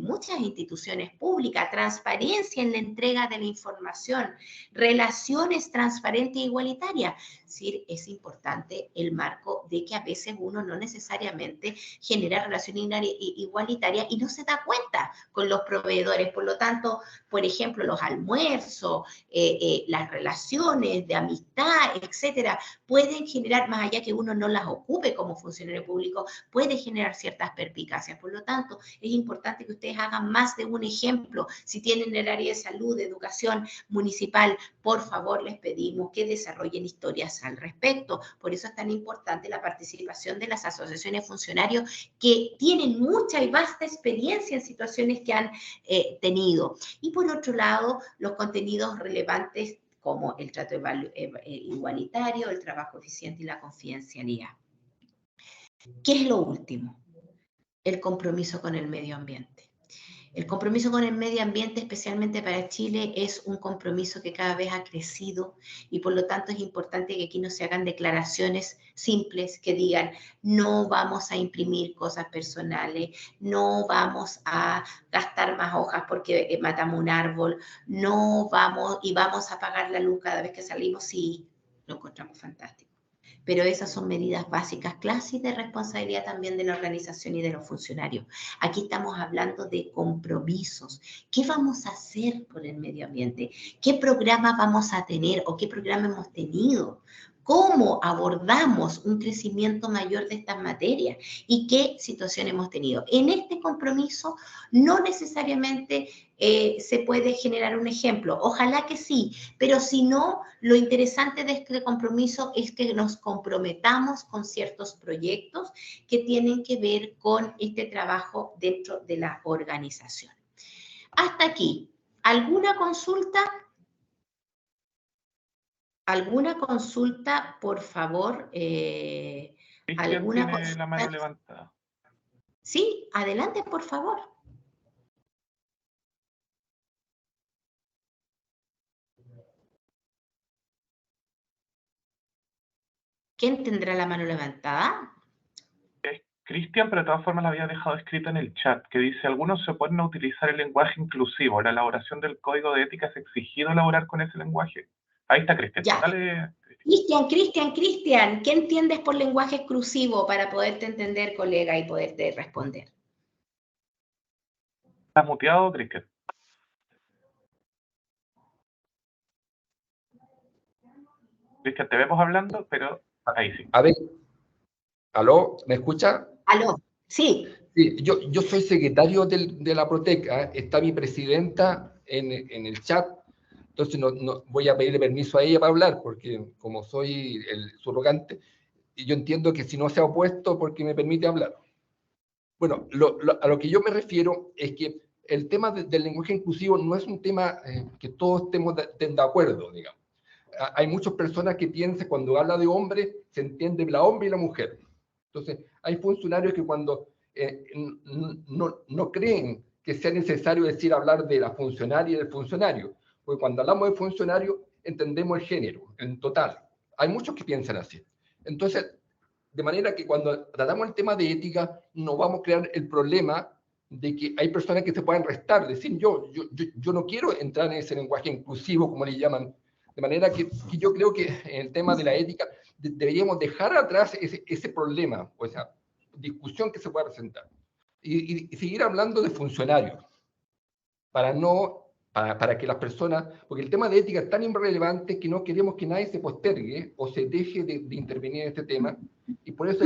muchas instituciones públicas, transparencia en la entrega de la información, relaciones transparentes e igualitarias. Sí, es importante el marco de que a veces uno no necesariamente genera relaciones igualitarias y no se da cuenta con los proveedores. Por lo tanto, por ejemplo, los almuerzos, las relaciones de amistad, etcétera, pueden generar, más allá que uno no las ocupe como funcionario público, puede generar ciertas perspicacias. Por lo tanto, es importante que ustedes hagan más de un ejemplo. Si tienen el área de salud, de educación municipal, por favor, les pedimos que desarrollen historias al respecto. Por eso es tan importante la participación de las asociaciones de funcionarios que tienen mucha y vasta experiencia en situaciones que han tenido. Y por otro lado, los contenidos relevantes como el trato igualitario, el trabajo eficiente y la confidencialidad. ¿Qué es lo último? El compromiso con el medio ambiente. El compromiso con el medio ambiente, especialmente para Chile, es un compromiso que cada vez ha crecido y por lo tanto es importante que aquí no se hagan declaraciones simples que digan no vamos a imprimir cosas personales, no vamos a gastar más hojas porque matamos un árbol, no vamos y vamos a apagar la luz cada vez que salimos. Sí, lo encontramos fantástico. Pero esas son medidas básicas, clases de responsabilidad también de la organización y de los funcionarios. Aquí estamos hablando de compromisos. ¿Qué vamos a hacer por el medio ambiente? ¿Qué programa vamos a tener o qué programa hemos tenido cómo abordamos un crecimiento mayor de estas materias y qué situación hemos tenido. En este compromiso no necesariamente se puede generar un ejemplo, ojalá que sí, pero si no, lo interesante de este compromiso es que nos comprometamos con ciertos proyectos que tienen que ver con este trabajo dentro de la organización. Hasta aquí, ¿alguna consulta? ¿Alguna consulta, por favor? Cristian ¿Alguna tiene la mano consulta? levantada. Sí, adelante, por favor. ¿Quién tendrá la mano levantada? Cristian, pero de todas formas la había dejado escrita en el chat, que dice, algunos se oponen a utilizar el lenguaje inclusivo. La elaboración del código de ética es exigido elaborar con ese lenguaje. Ahí está Cristian. Ya. Dale, Cristian, ¿qué entiendes por lenguaje exclusivo para poderte entender, colega, y poderte responder? ¿Estás muteado, Cristian? Cristian, te vemos hablando, pero ahí sí. A ver, ¿aló? ¿Me escucha? ¿Aló? Sí. Sí, yo soy secretario de la Proteca, está mi presidenta en el chat, entonces no voy a pedirle permiso a ella para hablar, porque como soy el subrogante, y yo entiendo que si no se ha opuesto, porque me permite hablar. Bueno, a lo que yo me refiero es que el tema del lenguaje inclusivo no es un tema que todos estemos de acuerdo, digamos. Hay muchas personas que piensan cuando habla de hombre, se entiende la hombre y la mujer. Entonces, hay funcionarios que cuando no creen que sea necesario hablar de la funcionaria y del funcionario, porque cuando hablamos de funcionario entendemos el género, en total. Hay muchos que piensan así. Entonces, de manera que cuando tratamos el tema de ética, no vamos a crear el problema de que hay personas que se puedan restar, decir yo no quiero entrar en ese lenguaje inclusivo, como le llaman. De manera que yo creo que en el tema de la ética deberíamos dejar atrás ese problema, o esa discusión que se pueda presentar, y seguir hablando de funcionarios, para que las personas, porque el tema de ética es tan irrelevante que no queremos que nadie se postergue o se deje de intervenir en este tema, y por eso,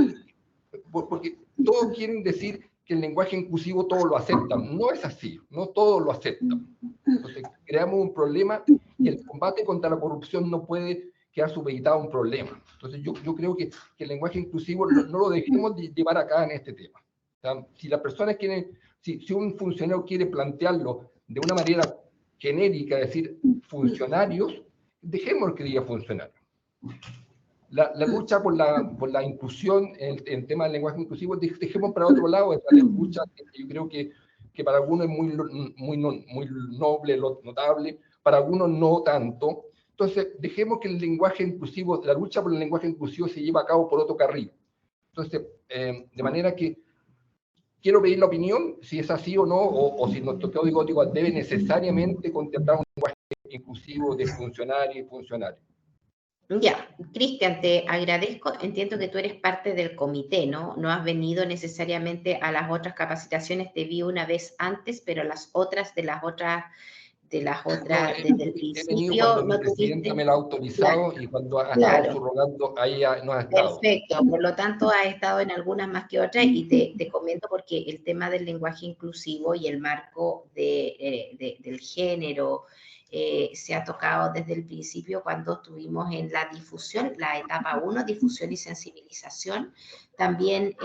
porque todos quieren decir que el lenguaje inclusivo todos lo aceptan. No es así, no todos lo aceptan. Entonces creamos un problema y el combate contra la corrupción no puede quedar supeditado a un problema. Entonces yo creo que el lenguaje inclusivo no lo dejemos de llevar acá en este tema. O sea, si las personas quieren, si un funcionario quiere plantearlo de una manera genérica, es decir, funcionarios, dejemos que diga funcionarios. La lucha por la inclusión, el tema del lenguaje inclusivo, dejemos para otro lado esa lucha que yo creo que para algunos es muy noble, notable, para algunos no tanto. Entonces, dejemos que el lenguaje inclusivo, la lucha por el lenguaje inclusivo se lleve a cabo por otro carril. Entonces, de manera que quiero pedir la opinión, si es así o no, o si nuestro código ético debe necesariamente contemplar un lenguaje inclusivo de funcionario y funcionario. Ya, Cristian, te agradezco. Entiendo que tú eres parte del comité, ¿no? No has venido necesariamente a las otras capacitaciones, te vi una vez antes, pero desde el principio no tuviste. Me lo ha autorizado, claro, y cuando ha estado subrogando, ahí no ha estado. Perfecto, por lo tanto ha estado en algunas más que otras, y te comento porque el tema del lenguaje inclusivo y el marco del género se ha tocado desde el principio cuando estuvimos en la difusión, la etapa 1, difusión y sensibilización, también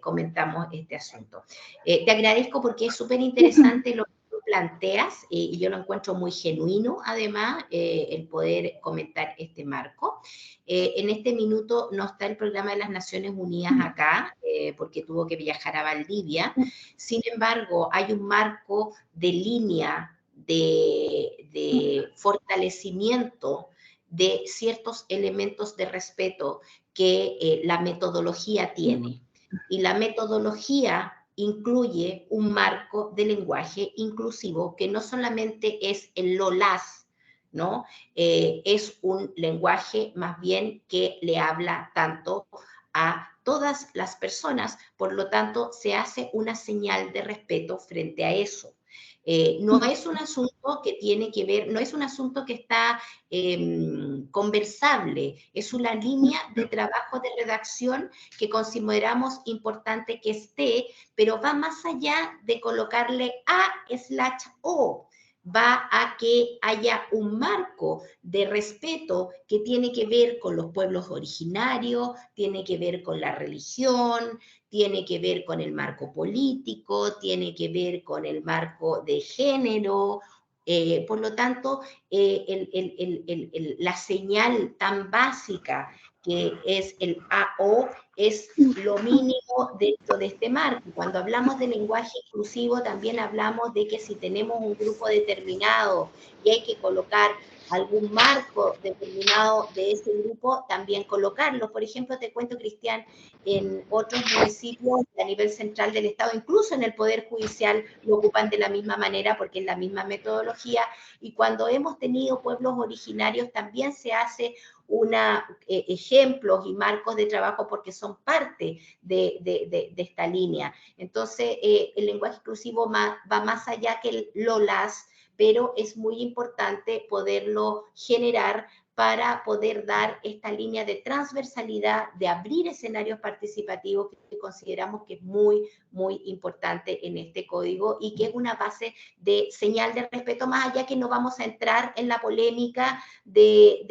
comentamos este asunto. Te agradezco porque es súper interesante lo que tú planteas, y yo lo encuentro muy genuino, además, el poder comentar este marco. En este minuto no está el programa de las Naciones Unidas acá, porque tuvo que viajar a Valdivia. Sin embargo, hay un marco de línea de fortalecimiento de ciertos elementos de respeto que la metodología tiene. Y la metodología incluye un marco de lenguaje inclusivo que no solamente es el LOLAS, ¿no? Es un lenguaje más bien que le habla tanto a todas las personas, por lo tanto se hace una señal de respeto frente a eso. No es un asunto que tiene que ver, no es un asunto que está conversable, es una línea de trabajo de redacción que consideramos importante que esté, pero va más allá de colocarle A/O. Va a que haya un marco de respeto que tiene que ver con los pueblos originarios, tiene que ver con la religión, tiene que ver con el marco político, tiene que ver con el marco de género. Por lo tanto, la señal tan básica que es el AO es lo mínimo dentro de este marco. Cuando hablamos de lenguaje inclusivo, también hablamos de que si tenemos un grupo determinado y hay que colocar algún marco determinado de ese grupo, también colocarlo. Por ejemplo, te cuento, Cristian, en otros municipios a nivel central del Estado, incluso en el Poder Judicial, lo ocupan de la misma manera porque es la misma metodología, y cuando hemos tenido pueblos originarios también se hace ejemplos y marcos de trabajo porque son parte de esta línea. Entonces, el lenguaje inclusivo va más allá que el LOLAS, pero es muy importante poderlo generar para poder dar esta línea de transversalidad, de abrir escenarios participativos que consideramos que es muy, muy importante en este código y que es una base de señal de respeto, más allá que no vamos a entrar en la polémica de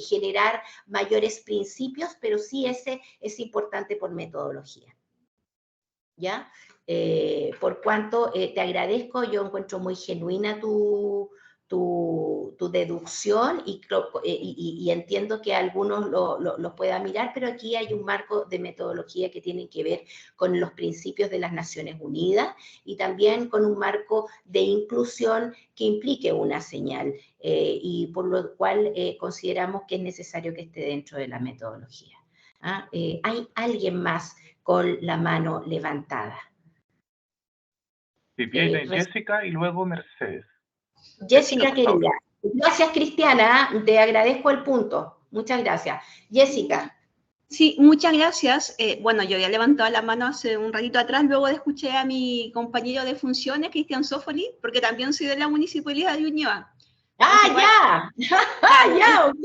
generar mayores principios, pero sí ese es importante por metodología. ¿Ya? Por cuanto te agradezco, yo encuentro muy genuina tu deducción y entiendo que algunos lo puedan mirar, pero aquí hay un marco de metodología que tiene que ver con los principios de las Naciones Unidas y también con un marco de inclusión que implique una señal y por lo cual consideramos que es necesario que esté dentro de la metodología. ¿Ah? ¿Hay alguien más con la mano levantada? Sí, viene Jessica y luego Mercedes. Jessica, querida. Gracias, Cristiana. Te agradezco el punto. Muchas gracias. Jessica. Sí, muchas gracias. Bueno, yo había levantado la mano hace un ratito atrás, luego de escuchar a mi compañero de funciones, Cristian Sofoli, porque también soy de la Municipalidad de Ñuñoa. ¡Ah, ya! ¡Ah, ya! Ok.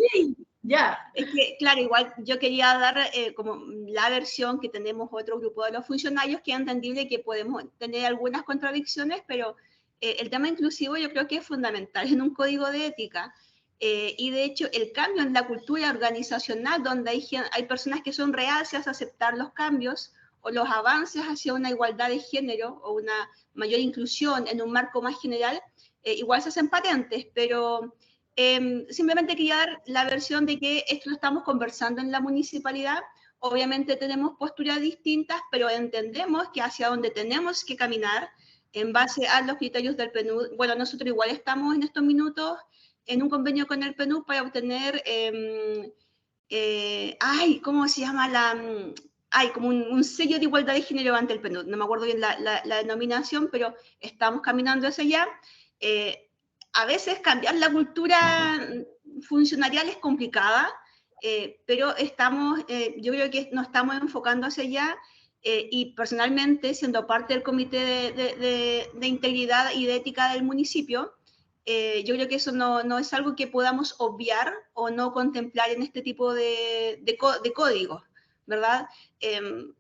Ya. Es que, claro, igual yo quería dar como la versión que tenemos otro grupo de los funcionarios, que es entendible que podemos tener algunas contradicciones, pero el tema inclusivo yo creo que es fundamental en un código de ética. Y de hecho, el cambio en la cultura organizacional, donde hay personas que son reacias a aceptar los cambios o los avances hacia una igualdad de género o una mayor inclusión en un marco más general, igual se hacen patentes, pero simplemente quería dar la versión de que esto lo estamos conversando en la municipalidad. Obviamente tenemos posturas distintas, pero entendemos que hacia donde tenemos que caminar en base a los criterios del PNUD. Bueno, nosotros igual estamos en estos minutos en un convenio con el PNUD para obtener, ¿cómo se llama? Como un sello de igualdad de género ante el PNUD. No me acuerdo bien la denominación, pero estamos caminando hacia allá. A veces cambiar la cultura funcionarial es complicada, pero yo creo que nos estamos enfocando hacia allá y personalmente, siendo parte del Comité de Integridad y de Ética del municipio, yo creo que eso no es algo que podamos obviar o no contemplar en este tipo de códigos, ¿verdad?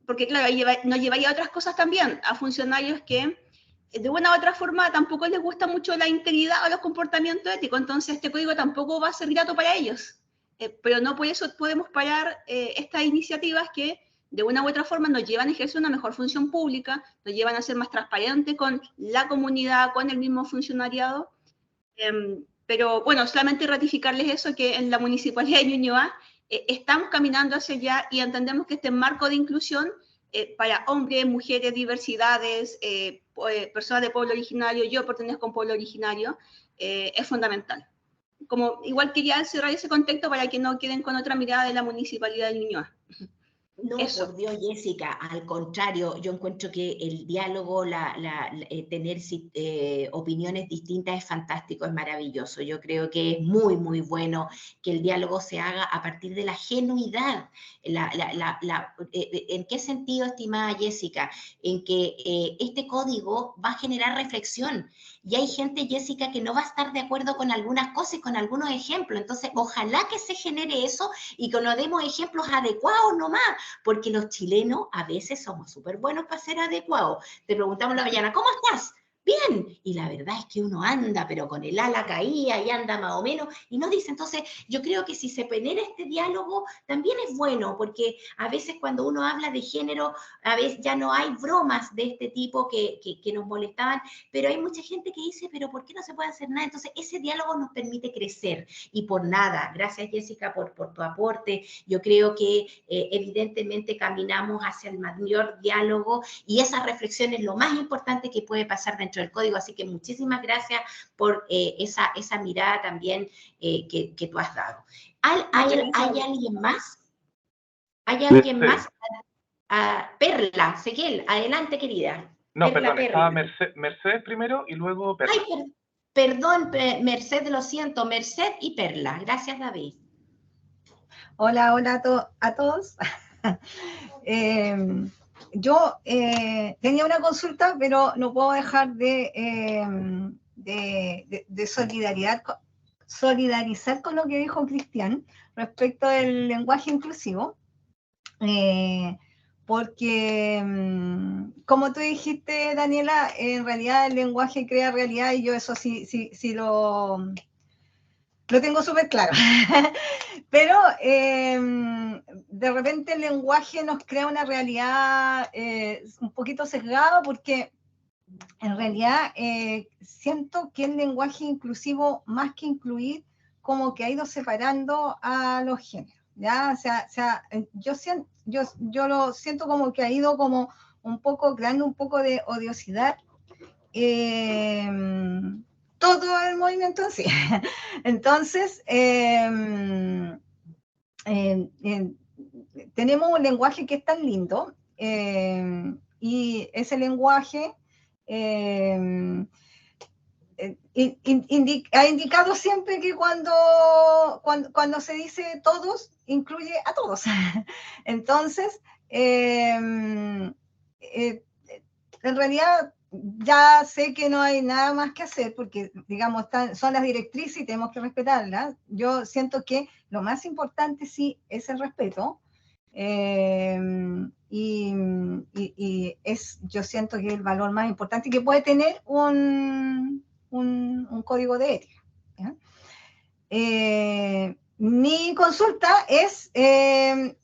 Porque claro, nos llevaría a otras cosas también, a funcionarios que de una u otra forma tampoco les gusta mucho la integridad o los comportamientos éticos, entonces este código tampoco va a ser grato para ellos. Pero no por eso podemos parar estas iniciativas que de una u otra forma nos llevan a ejercer una mejor función pública, nos llevan a ser más transparentes con la comunidad, con el mismo funcionariado. Pero bueno, solamente ratificarles eso, que en la Municipalidad de Ñuñoa estamos caminando hacia allá y entendemos que este marco de inclusión para hombres, mujeres, diversidades, personas de pueblo originario, yo pertenezco a un pueblo originario, es fundamental. Igual quería cerrar ese contexto para que no queden con otra mirada de la Municipalidad de Ñuñoa. No, Eso. por Dios, Jessica, al contrario, yo encuentro que el diálogo, tener opiniones distintas es fantástico, es maravilloso. Yo creo que es muy, muy bueno que el diálogo se haga a partir de la genuidad. ¿En qué sentido, estimada Jessica? En que este código va a generar reflexión. Y hay gente, Jessica, que no va a estar de acuerdo con algunas cosas, con algunos ejemplos. Entonces, ojalá que se genere eso y que nos demos ejemplos adecuados nomás, porque los chilenos a veces somos súper buenos para ser adecuados. Te preguntamos en la mañana, ¿cómo estás? Bien, y la verdad es que uno anda, pero con el ala caída y anda más o menos, y no dice. Entonces, yo creo que si se genera este diálogo, también es bueno, porque a veces cuando uno habla de género, a veces ya no hay bromas de este tipo que nos molestaban, pero hay mucha gente que dice, pero ¿por qué no se puede hacer nada? Entonces, ese diálogo nos permite crecer, y por nada, gracias Jessica por tu aporte. Yo creo que evidentemente caminamos hacia el mayor diálogo, y esa reflexión es lo más importante que puede pasar dentro del código, así que muchísimas gracias por esa mirada también que tú has dado. ¿Hay alguien más? ¿Hay alguien más? Perla, Seguel, adelante querida. No, Perla, perdón, estaba Perla. Mercedes primero y luego Perla. Ay, perdón, Merced, lo siento, Merced y Perla. Gracias, David. Hola, hola a todos. Yo tenía una consulta, pero no puedo dejar de solidarizar con lo que dijo Cristian respecto del lenguaje inclusivo, porque, como tú dijiste, Daniela, en realidad el lenguaje crea realidad, y yo eso sí lo tengo súper claro. Pero de repente el lenguaje nos crea una realidad un poquito sesgada, porque en realidad siento que el lenguaje inclusivo, más que incluir, como que ha ido separando a los géneros, ¿ya? O sea, yo lo siento como que ha ido como un poco, creando un poco de odiosidad. Todo el movimiento en sí. Entonces, tenemos un lenguaje que es tan lindo, y ese lenguaje ha indicado siempre que cuando se dice todos, incluye a todos. Entonces, en realidad ya sé que no hay nada más que hacer, porque, digamos, son las directrices y tenemos que respetarlas. Yo siento que lo más importante sí es el respeto, yo siento que es el valor más importante que puede tener un código de ética, ¿ya? Mi consulta es, este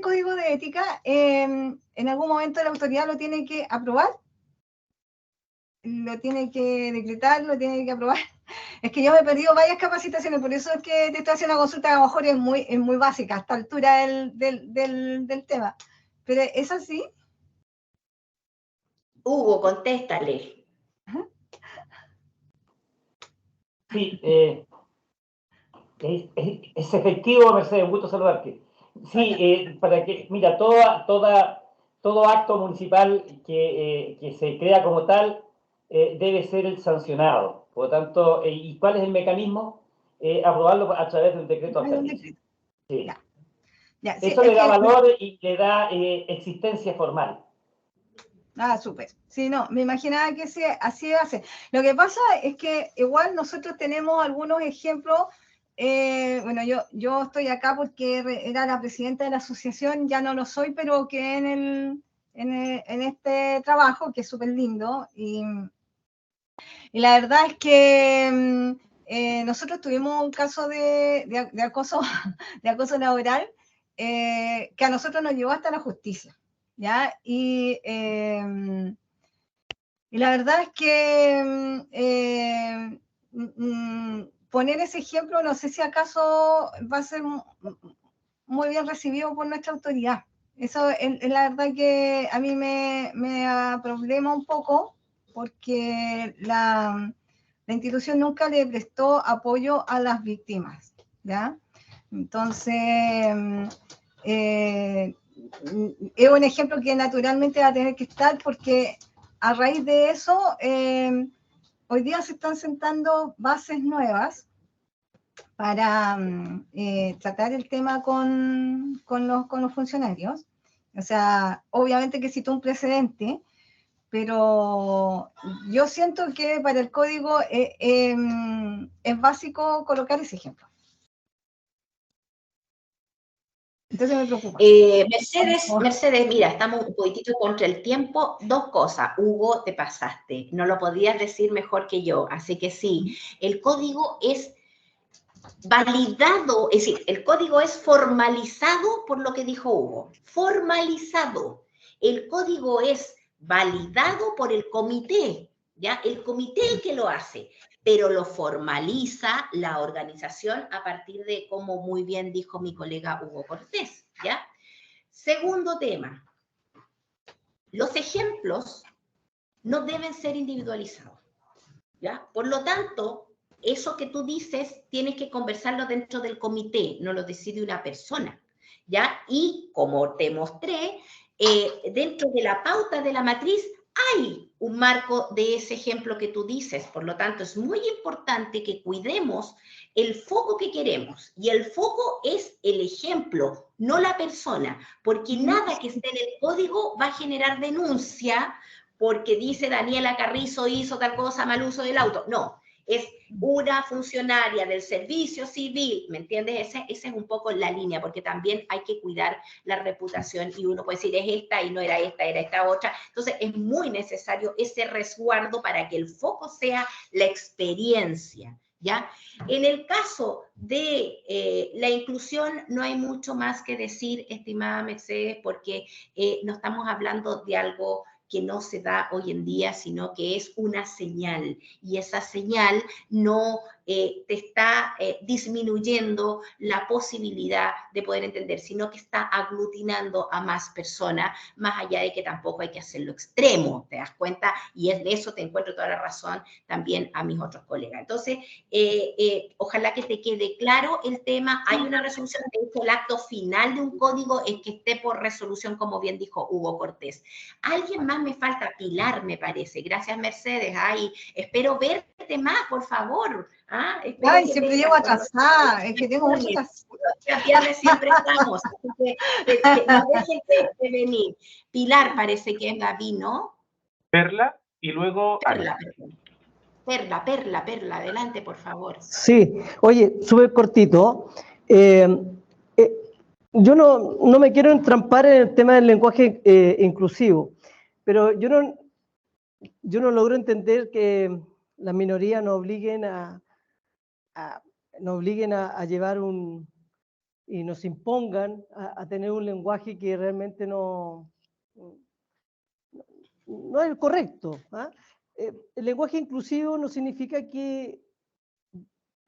código de ética, en algún momento la autoridad lo tiene que aprobar, lo tiene que decretar, lo tiene que aprobar. Es que yo me he perdido varias capacitaciones, por eso es que te estoy haciendo una consulta que a lo mejor es muy básica a esta altura del tema. Pero ¿es así? Hugo, contéstale. Sí, es efectivo, Mercedes, un gusto saludarte. Sí, para que, mira, todo acto municipal que se crea como tal debe ser sancionado. Por lo tanto, ¿y cuál es el mecanismo? Aprobarlo a través de un decreto alcalde. Sí. Ya, sí, eso le da valor y le da existencia formal. Ah, súper. Sí, no, me imaginaba que así iba a ser. Lo que pasa es que igual nosotros tenemos algunos ejemplos. Bueno, yo estoy acá porque era la presidenta de la asociación, ya no lo soy, pero que en este trabajo, que es súper lindo, y la verdad es que nosotros tuvimos un caso de acoso laboral, que a nosotros nos llevó hasta la justicia, ¿ya? Y la verdad es que poner ese ejemplo, no sé si acaso va a ser muy bien recibido por nuestra autoridad. Eso es la verdad que a mí me problema un poco, porque la institución nunca le prestó apoyo a las víctimas, ¿ya? Entonces, es un ejemplo que naturalmente va a tener que estar porque a raíz de eso, hoy día se están sentando bases nuevas para tratar el tema con los funcionarios. O sea, obviamente que citó un precedente, pero yo siento que para el código es básico colocar ese ejemplo. Entonces me preocupa. Mercedes, mira, estamos un poquitito contra el tiempo. Dos cosas. Hugo, te pasaste. No lo podías decir mejor que yo. Así que sí, el código es validado, es decir, el código es formalizado por lo que dijo Hugo. Formalizado. El código es validado por el comité, ¿ya? El comité es el que lo hace, pero lo formaliza la organización a partir de, como muy bien dijo mi colega Hugo Cortés, ¿ya? Segundo tema, los ejemplos no deben ser individualizados, ¿ya? Por lo tanto, eso que tú dices tienes que conversarlo dentro del comité, no lo decide una persona, ¿ya? Y como te mostré, dentro de la pauta de la matriz hay un marco de ese ejemplo que tú dices. Por lo tanto, es muy importante que cuidemos el foco que queremos. Y el foco es el ejemplo, no la persona, porque nada que esté en el código va a generar denuncia porque dice Daniela Carrizo hizo tal cosa, mal uso del auto. No, es una funcionaria del servicio civil, ¿me entiendes? Esa es un poco la línea, porque también hay que cuidar la reputación y uno puede decir es esta y no era esta, era esta otra. Entonces es muy necesario ese resguardo para que el foco sea la experiencia, ¿ya? En el caso de la inclusión no hay mucho más que decir, estimada Mercedes, porque no estamos hablando de algo que no se da hoy en día, sino que es una señal, y esa señal no te está disminuyendo la posibilidad de poder entender, sino que está aglutinando a más personas, más allá de que tampoco hay que hacerlo extremo, ¿te das cuenta? Y es de eso te encuentro toda la razón también a mis otros colegas. Entonces, ojalá que te quede claro el tema. Hay una resolución, de hecho, el acto final de un código es que esté por resolución, como bien dijo Hugo Cortés. Alguien más me falta, Pilar, me parece. Gracias, Mercedes. Ay, espero verte más, por favor. Ay, siempre llego atrasada, es que tengo muchas... Los viernes siempre estamos, así que no dejen de venir. Pilar parece que es Gaby, ¿no? Perla y luego Perla, adelante, por favor. Sí, oye, súper cortito. Yo no me quiero entrampar en el tema del lenguaje inclusivo, pero yo no logro entender que las minorías nos obliguen a llevar y nos impongan a tener un lenguaje que realmente no es el correcto. El lenguaje inclusivo no significa que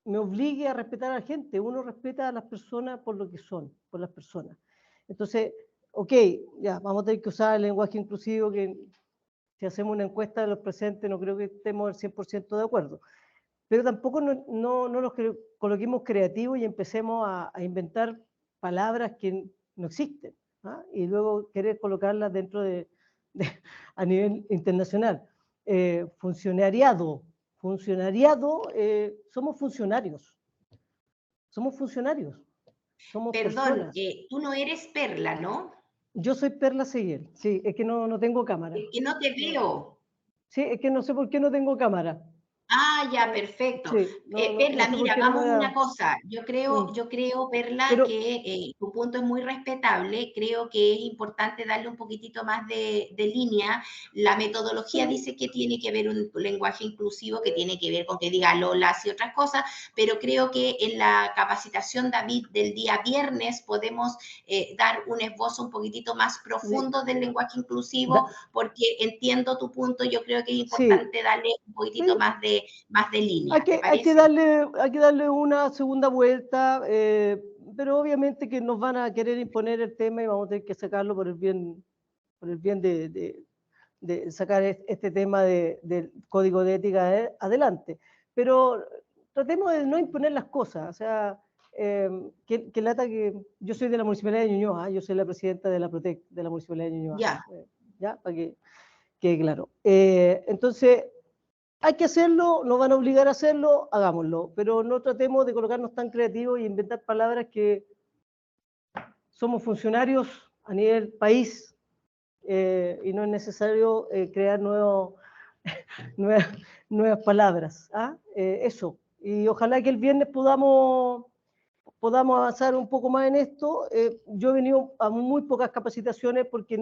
me obligue a respetar a la gente. Uno respeta a las personas por lo que son, por las personas. Entonces, ok, ya, vamos a tener que usar el lenguaje inclusivo, que si hacemos una encuesta de los presentes no creo que estemos al 100% de acuerdo. Pero tampoco no nos coloquemos creativos y empecemos a inventar palabras que no existen, y luego querer colocarlas dentro a nivel internacional. Funcionariado, somos funcionarios. Somos Perdón, personas. tú no eres Perla, ¿no? Yo soy Perla Seguel, sí, es que no tengo cámara. Es que no te veo. Sí, es que no sé por qué no tengo cámara. Ya, perfecto. Sí, Perla, no sé mira, vamos a una cosa. Yo creo, Perla, Pero, que tu punto es muy respetable. Creo que es importante darle un poquitito más de línea. La metodología dice que tiene que ver un lenguaje inclusivo, que tiene que ver con que diga lolas y otras cosas, pero creo que en la capacitación, David, del día viernes podemos dar un esbozo un poquitito más profundo del lenguaje inclusivo, porque entiendo tu punto. Yo creo que es importante darle un poquitito más de línea. Hay que darle una segunda vuelta, pero obviamente que nos van a querer imponer el tema y vamos a tener que sacarlo por el bien de sacar este tema del código de ética adelante. Pero tratemos de no imponer las cosas. O sea, que lata que yo soy de la Municipalidad de Ñuñoa, yo soy la presidenta de la PROTEC de la Municipalidad de Ñuñoa. Ya. Ya, para que quede claro. Entonces, hay que hacerlo, nos van a obligar a hacerlo, hagámoslo, pero no tratemos de colocarnos tan creativos y inventar palabras que somos funcionarios a nivel país y no es necesario crear nuevas palabras. ¿Ah? Eso. Y ojalá que el viernes podamos avanzar un poco más en esto. Yo he venido a muy pocas capacitaciones porque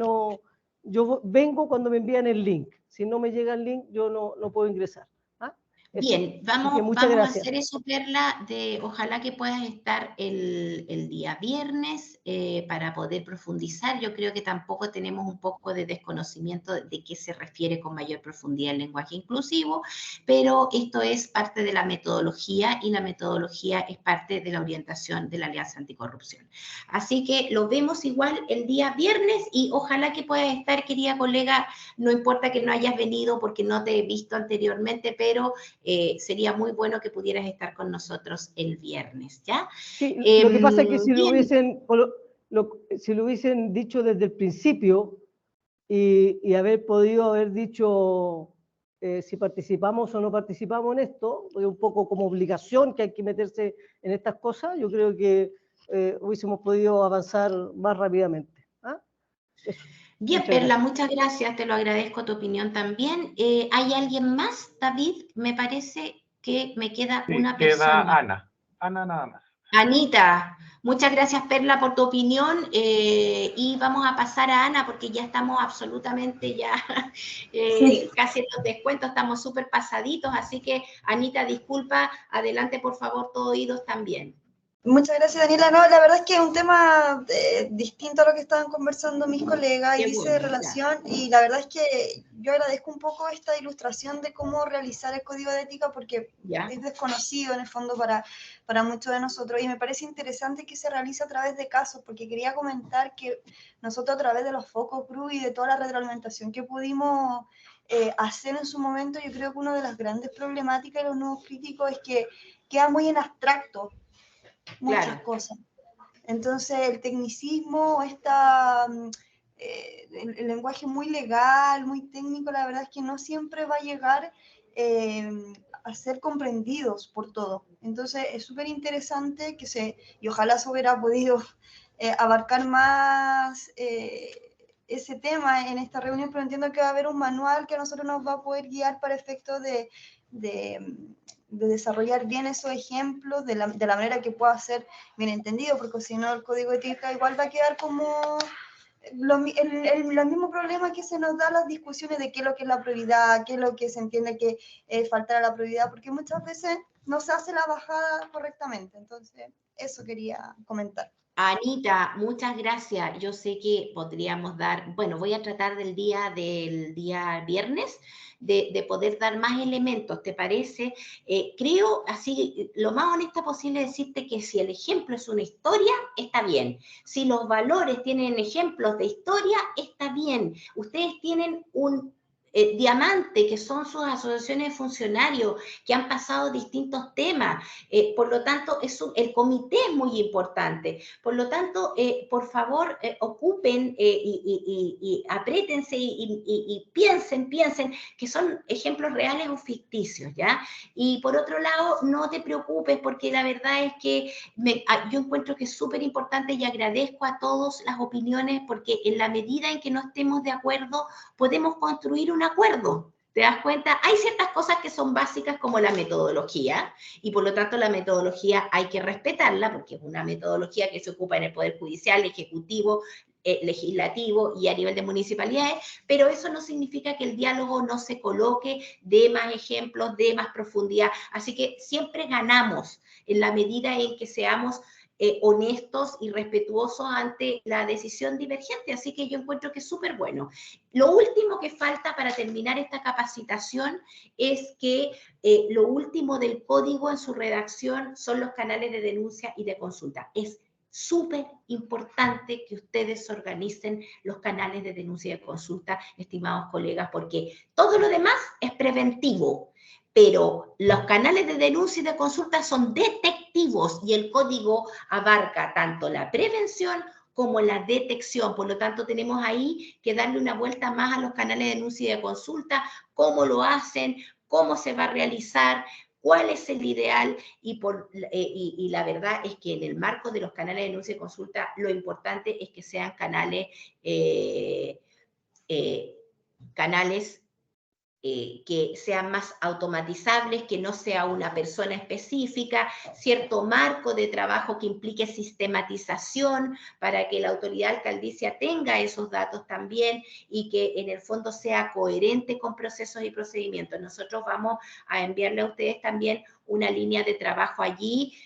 yo vengo cuando me envían el link. Si no me llega el link, yo no puedo ingresar. ¿Ah? Bien, vamos a hacer eso, Perla, ojalá que puedas estar el día viernes para poder profundizar. Yo creo que tampoco tenemos un poco de desconocimiento de qué se refiere con mayor profundidad el lenguaje inclusivo, pero esto es parte de la metodología y la metodología es parte de la orientación de la Alianza Anticorrupción. Así que lo vemos igual el día viernes y ojalá que puedas estar, querida colega, no importa que no hayas venido porque no te he visto anteriormente, pero sería muy bueno que pudieras estar con nosotros el viernes, ¿ya? Sí, lo que pasa es que si lo hubiesen dicho desde el principio y haber podido haber dicho si participamos o no participamos en esto, un poco como obligación que hay que meterse en estas cosas, yo creo que hubiésemos podido avanzar más rápidamente. ¿Ah? Eso. Bien, Perla, muchas gracias, te lo agradezco tu opinión también. ¿Hay alguien más, David? Me parece que me queda una persona. Queda Ana nada más. Anita, muchas gracias, Perla, por tu opinión y vamos a pasar a Ana porque ya estamos absolutamente casi en los descuentos, estamos súper pasaditos, así que Anita, disculpa, adelante por favor, todo oídos también. Muchas gracias, Daniela. No, la verdad es que es un tema distinto a lo que estaban conversando mis colegas y dice relación, y la verdad es que yo agradezco un poco esta ilustración de cómo realizar el código de ética porque es desconocido en el fondo para muchos de nosotros y me parece interesante que se realice a través de casos porque quería comentar que nosotros a través de los focus group y de toda la retroalimentación que pudimos hacer en su momento, yo creo que una de las grandes problemáticas de los nuevos críticos es que queda muy en abstracto muchas cosas. Entonces, el tecnicismo, el lenguaje muy legal, muy técnico, la verdad es que no siempre va a llegar a ser comprendidos por todo. Entonces, es súper interesante y ojalá se hubiera podido abarcar más ese tema en esta reunión, pero entiendo que va a haber un manual que a nosotros nos va a poder guiar para efectos de desarrollar bien esos ejemplos de la manera que pueda ser bien entendido, porque si no el código de ética igual va a quedar como los mismos problemas que se nos da las discusiones de qué es lo que es la probidad, qué es lo que se entiende que es faltar a la probidad, porque muchas veces no se hace la bajada correctamente. Entonces, eso quería comentar. Anita, muchas gracias. Yo sé que podríamos voy a tratar del día viernes de poder dar más elementos, ¿te parece? Creo, así, lo más honesta posible decirte que si el ejemplo es una historia, está bien. Si los valores tienen ejemplos de historia, está bien. Ustedes tienen un diamante, que son sus asociaciones de funcionarios, que han pasado distintos temas. Por lo tanto, el comité es muy importante. Por lo tanto, por favor, ocupen y apriétense y piensen que son ejemplos reales o ficticios, ¿ya? Y por otro lado, no te preocupes porque la verdad es que yo encuentro que es súper importante y agradezco a todos las opiniones porque en la medida en que no estemos de acuerdo, podemos construir un acuerdo. ¿Te das cuenta? Hay ciertas cosas que son básicas como la metodología y por lo tanto la metodología hay que respetarla porque es una metodología que se ocupa en el Poder Judicial, Ejecutivo, legislativo y a nivel de municipalidades, pero eso no significa que el diálogo no se coloque, de más ejemplos, de más profundidad. Así que siempre ganamos en la medida en que seamos honestos y respetuosos ante la decisión divergente, así que yo encuentro que es súper bueno. Lo último que falta para terminar esta capacitación es que lo último del código en su redacción son los canales de denuncia y de consulta. Es súper importante que ustedes organicen los canales de denuncia y de consulta, estimados colegas, porque todo lo demás es preventivo. pero los canales de denuncia y de consulta son detectivos y el código abarca tanto la prevención como la detección. Por lo tanto, tenemos ahí que darle una vuelta más a los canales de denuncia y de consulta, cómo lo hacen, cómo se va a realizar, cuál es el ideal, y la verdad es que en el marco de los canales de denuncia y consulta, lo importante es que sean canales que sean más automatizables, que no sea una persona específica, cierto marco de trabajo que implique sistematización para que la autoridad alcaldicia tenga esos datos también y que en el fondo sea coherente con procesos y procedimientos. Nosotros vamos a enviarle a ustedes también una línea de trabajo allí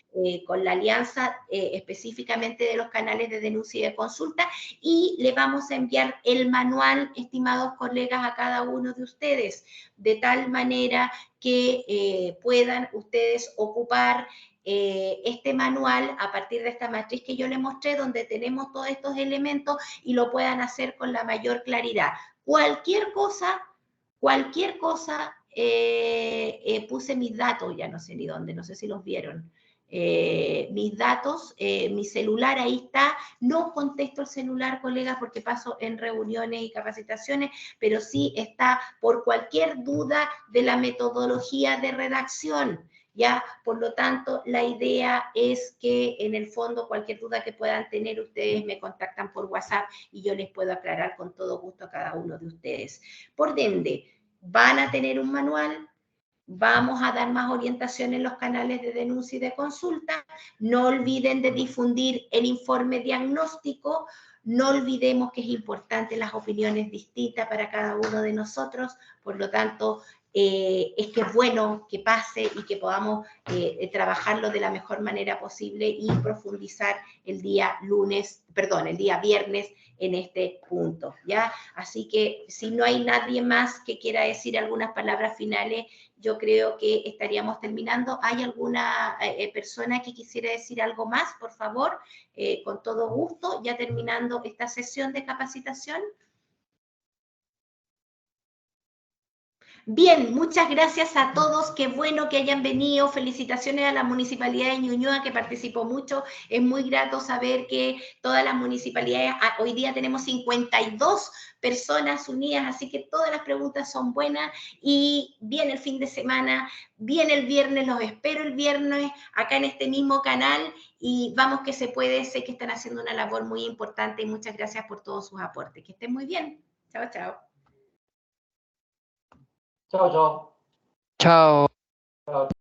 con la alianza específicamente de los canales de denuncia y de consulta, y le vamos a enviar el manual, estimados colegas, a cada uno de ustedes, de tal manera que puedan ustedes ocupar este manual a partir de esta matriz que yo les mostré, donde tenemos todos estos elementos y lo puedan hacer con la mayor claridad. Cualquier cosa, puse mis datos, ya no sé ni dónde, no sé si los vieron. Mis datos, mi celular, ahí está. No contesto el celular, colegas, porque paso en reuniones y capacitaciones, pero sí está por cualquier duda de la metodología de redacción. ¿Ya? Por lo tanto, la idea es que en el fondo cualquier duda que puedan tener ustedes me contactan por WhatsApp y yo les puedo aclarar con todo gusto a cada uno de ustedes. Por ende, van a tener un manual, vamos a dar más orientación en los canales de denuncia y de consulta. No olviden de difundir el informe diagnóstico. No olvidemos que es importante las opiniones distintas para cada uno de nosotros. Por lo tanto, es que es bueno que pase y que podamos trabajarlo de la mejor manera posible y profundizar el día viernes en este punto, ¿ya? Así que si no hay nadie más que quiera decir algunas palabras finales, yo creo que estaríamos terminando. ¿Hay alguna persona que quisiera decir algo más? Por favor, con todo gusto, ya terminando esta sesión de capacitación. Bien, muchas gracias a todos, qué bueno que hayan venido, felicitaciones a la Municipalidad de Ñuñoa que participó mucho, es muy grato saber que todas las municipalidades, hoy día tenemos 52 personas unidas, así que todas las preguntas son buenas y viene el fin de semana, viene el viernes, los espero el viernes acá en este mismo canal y vamos que se puede, sé que están haciendo una labor muy importante y muchas gracias por todos sus aportes, que estén muy bien, chao, chao. Chao, chao. Chao. Chao.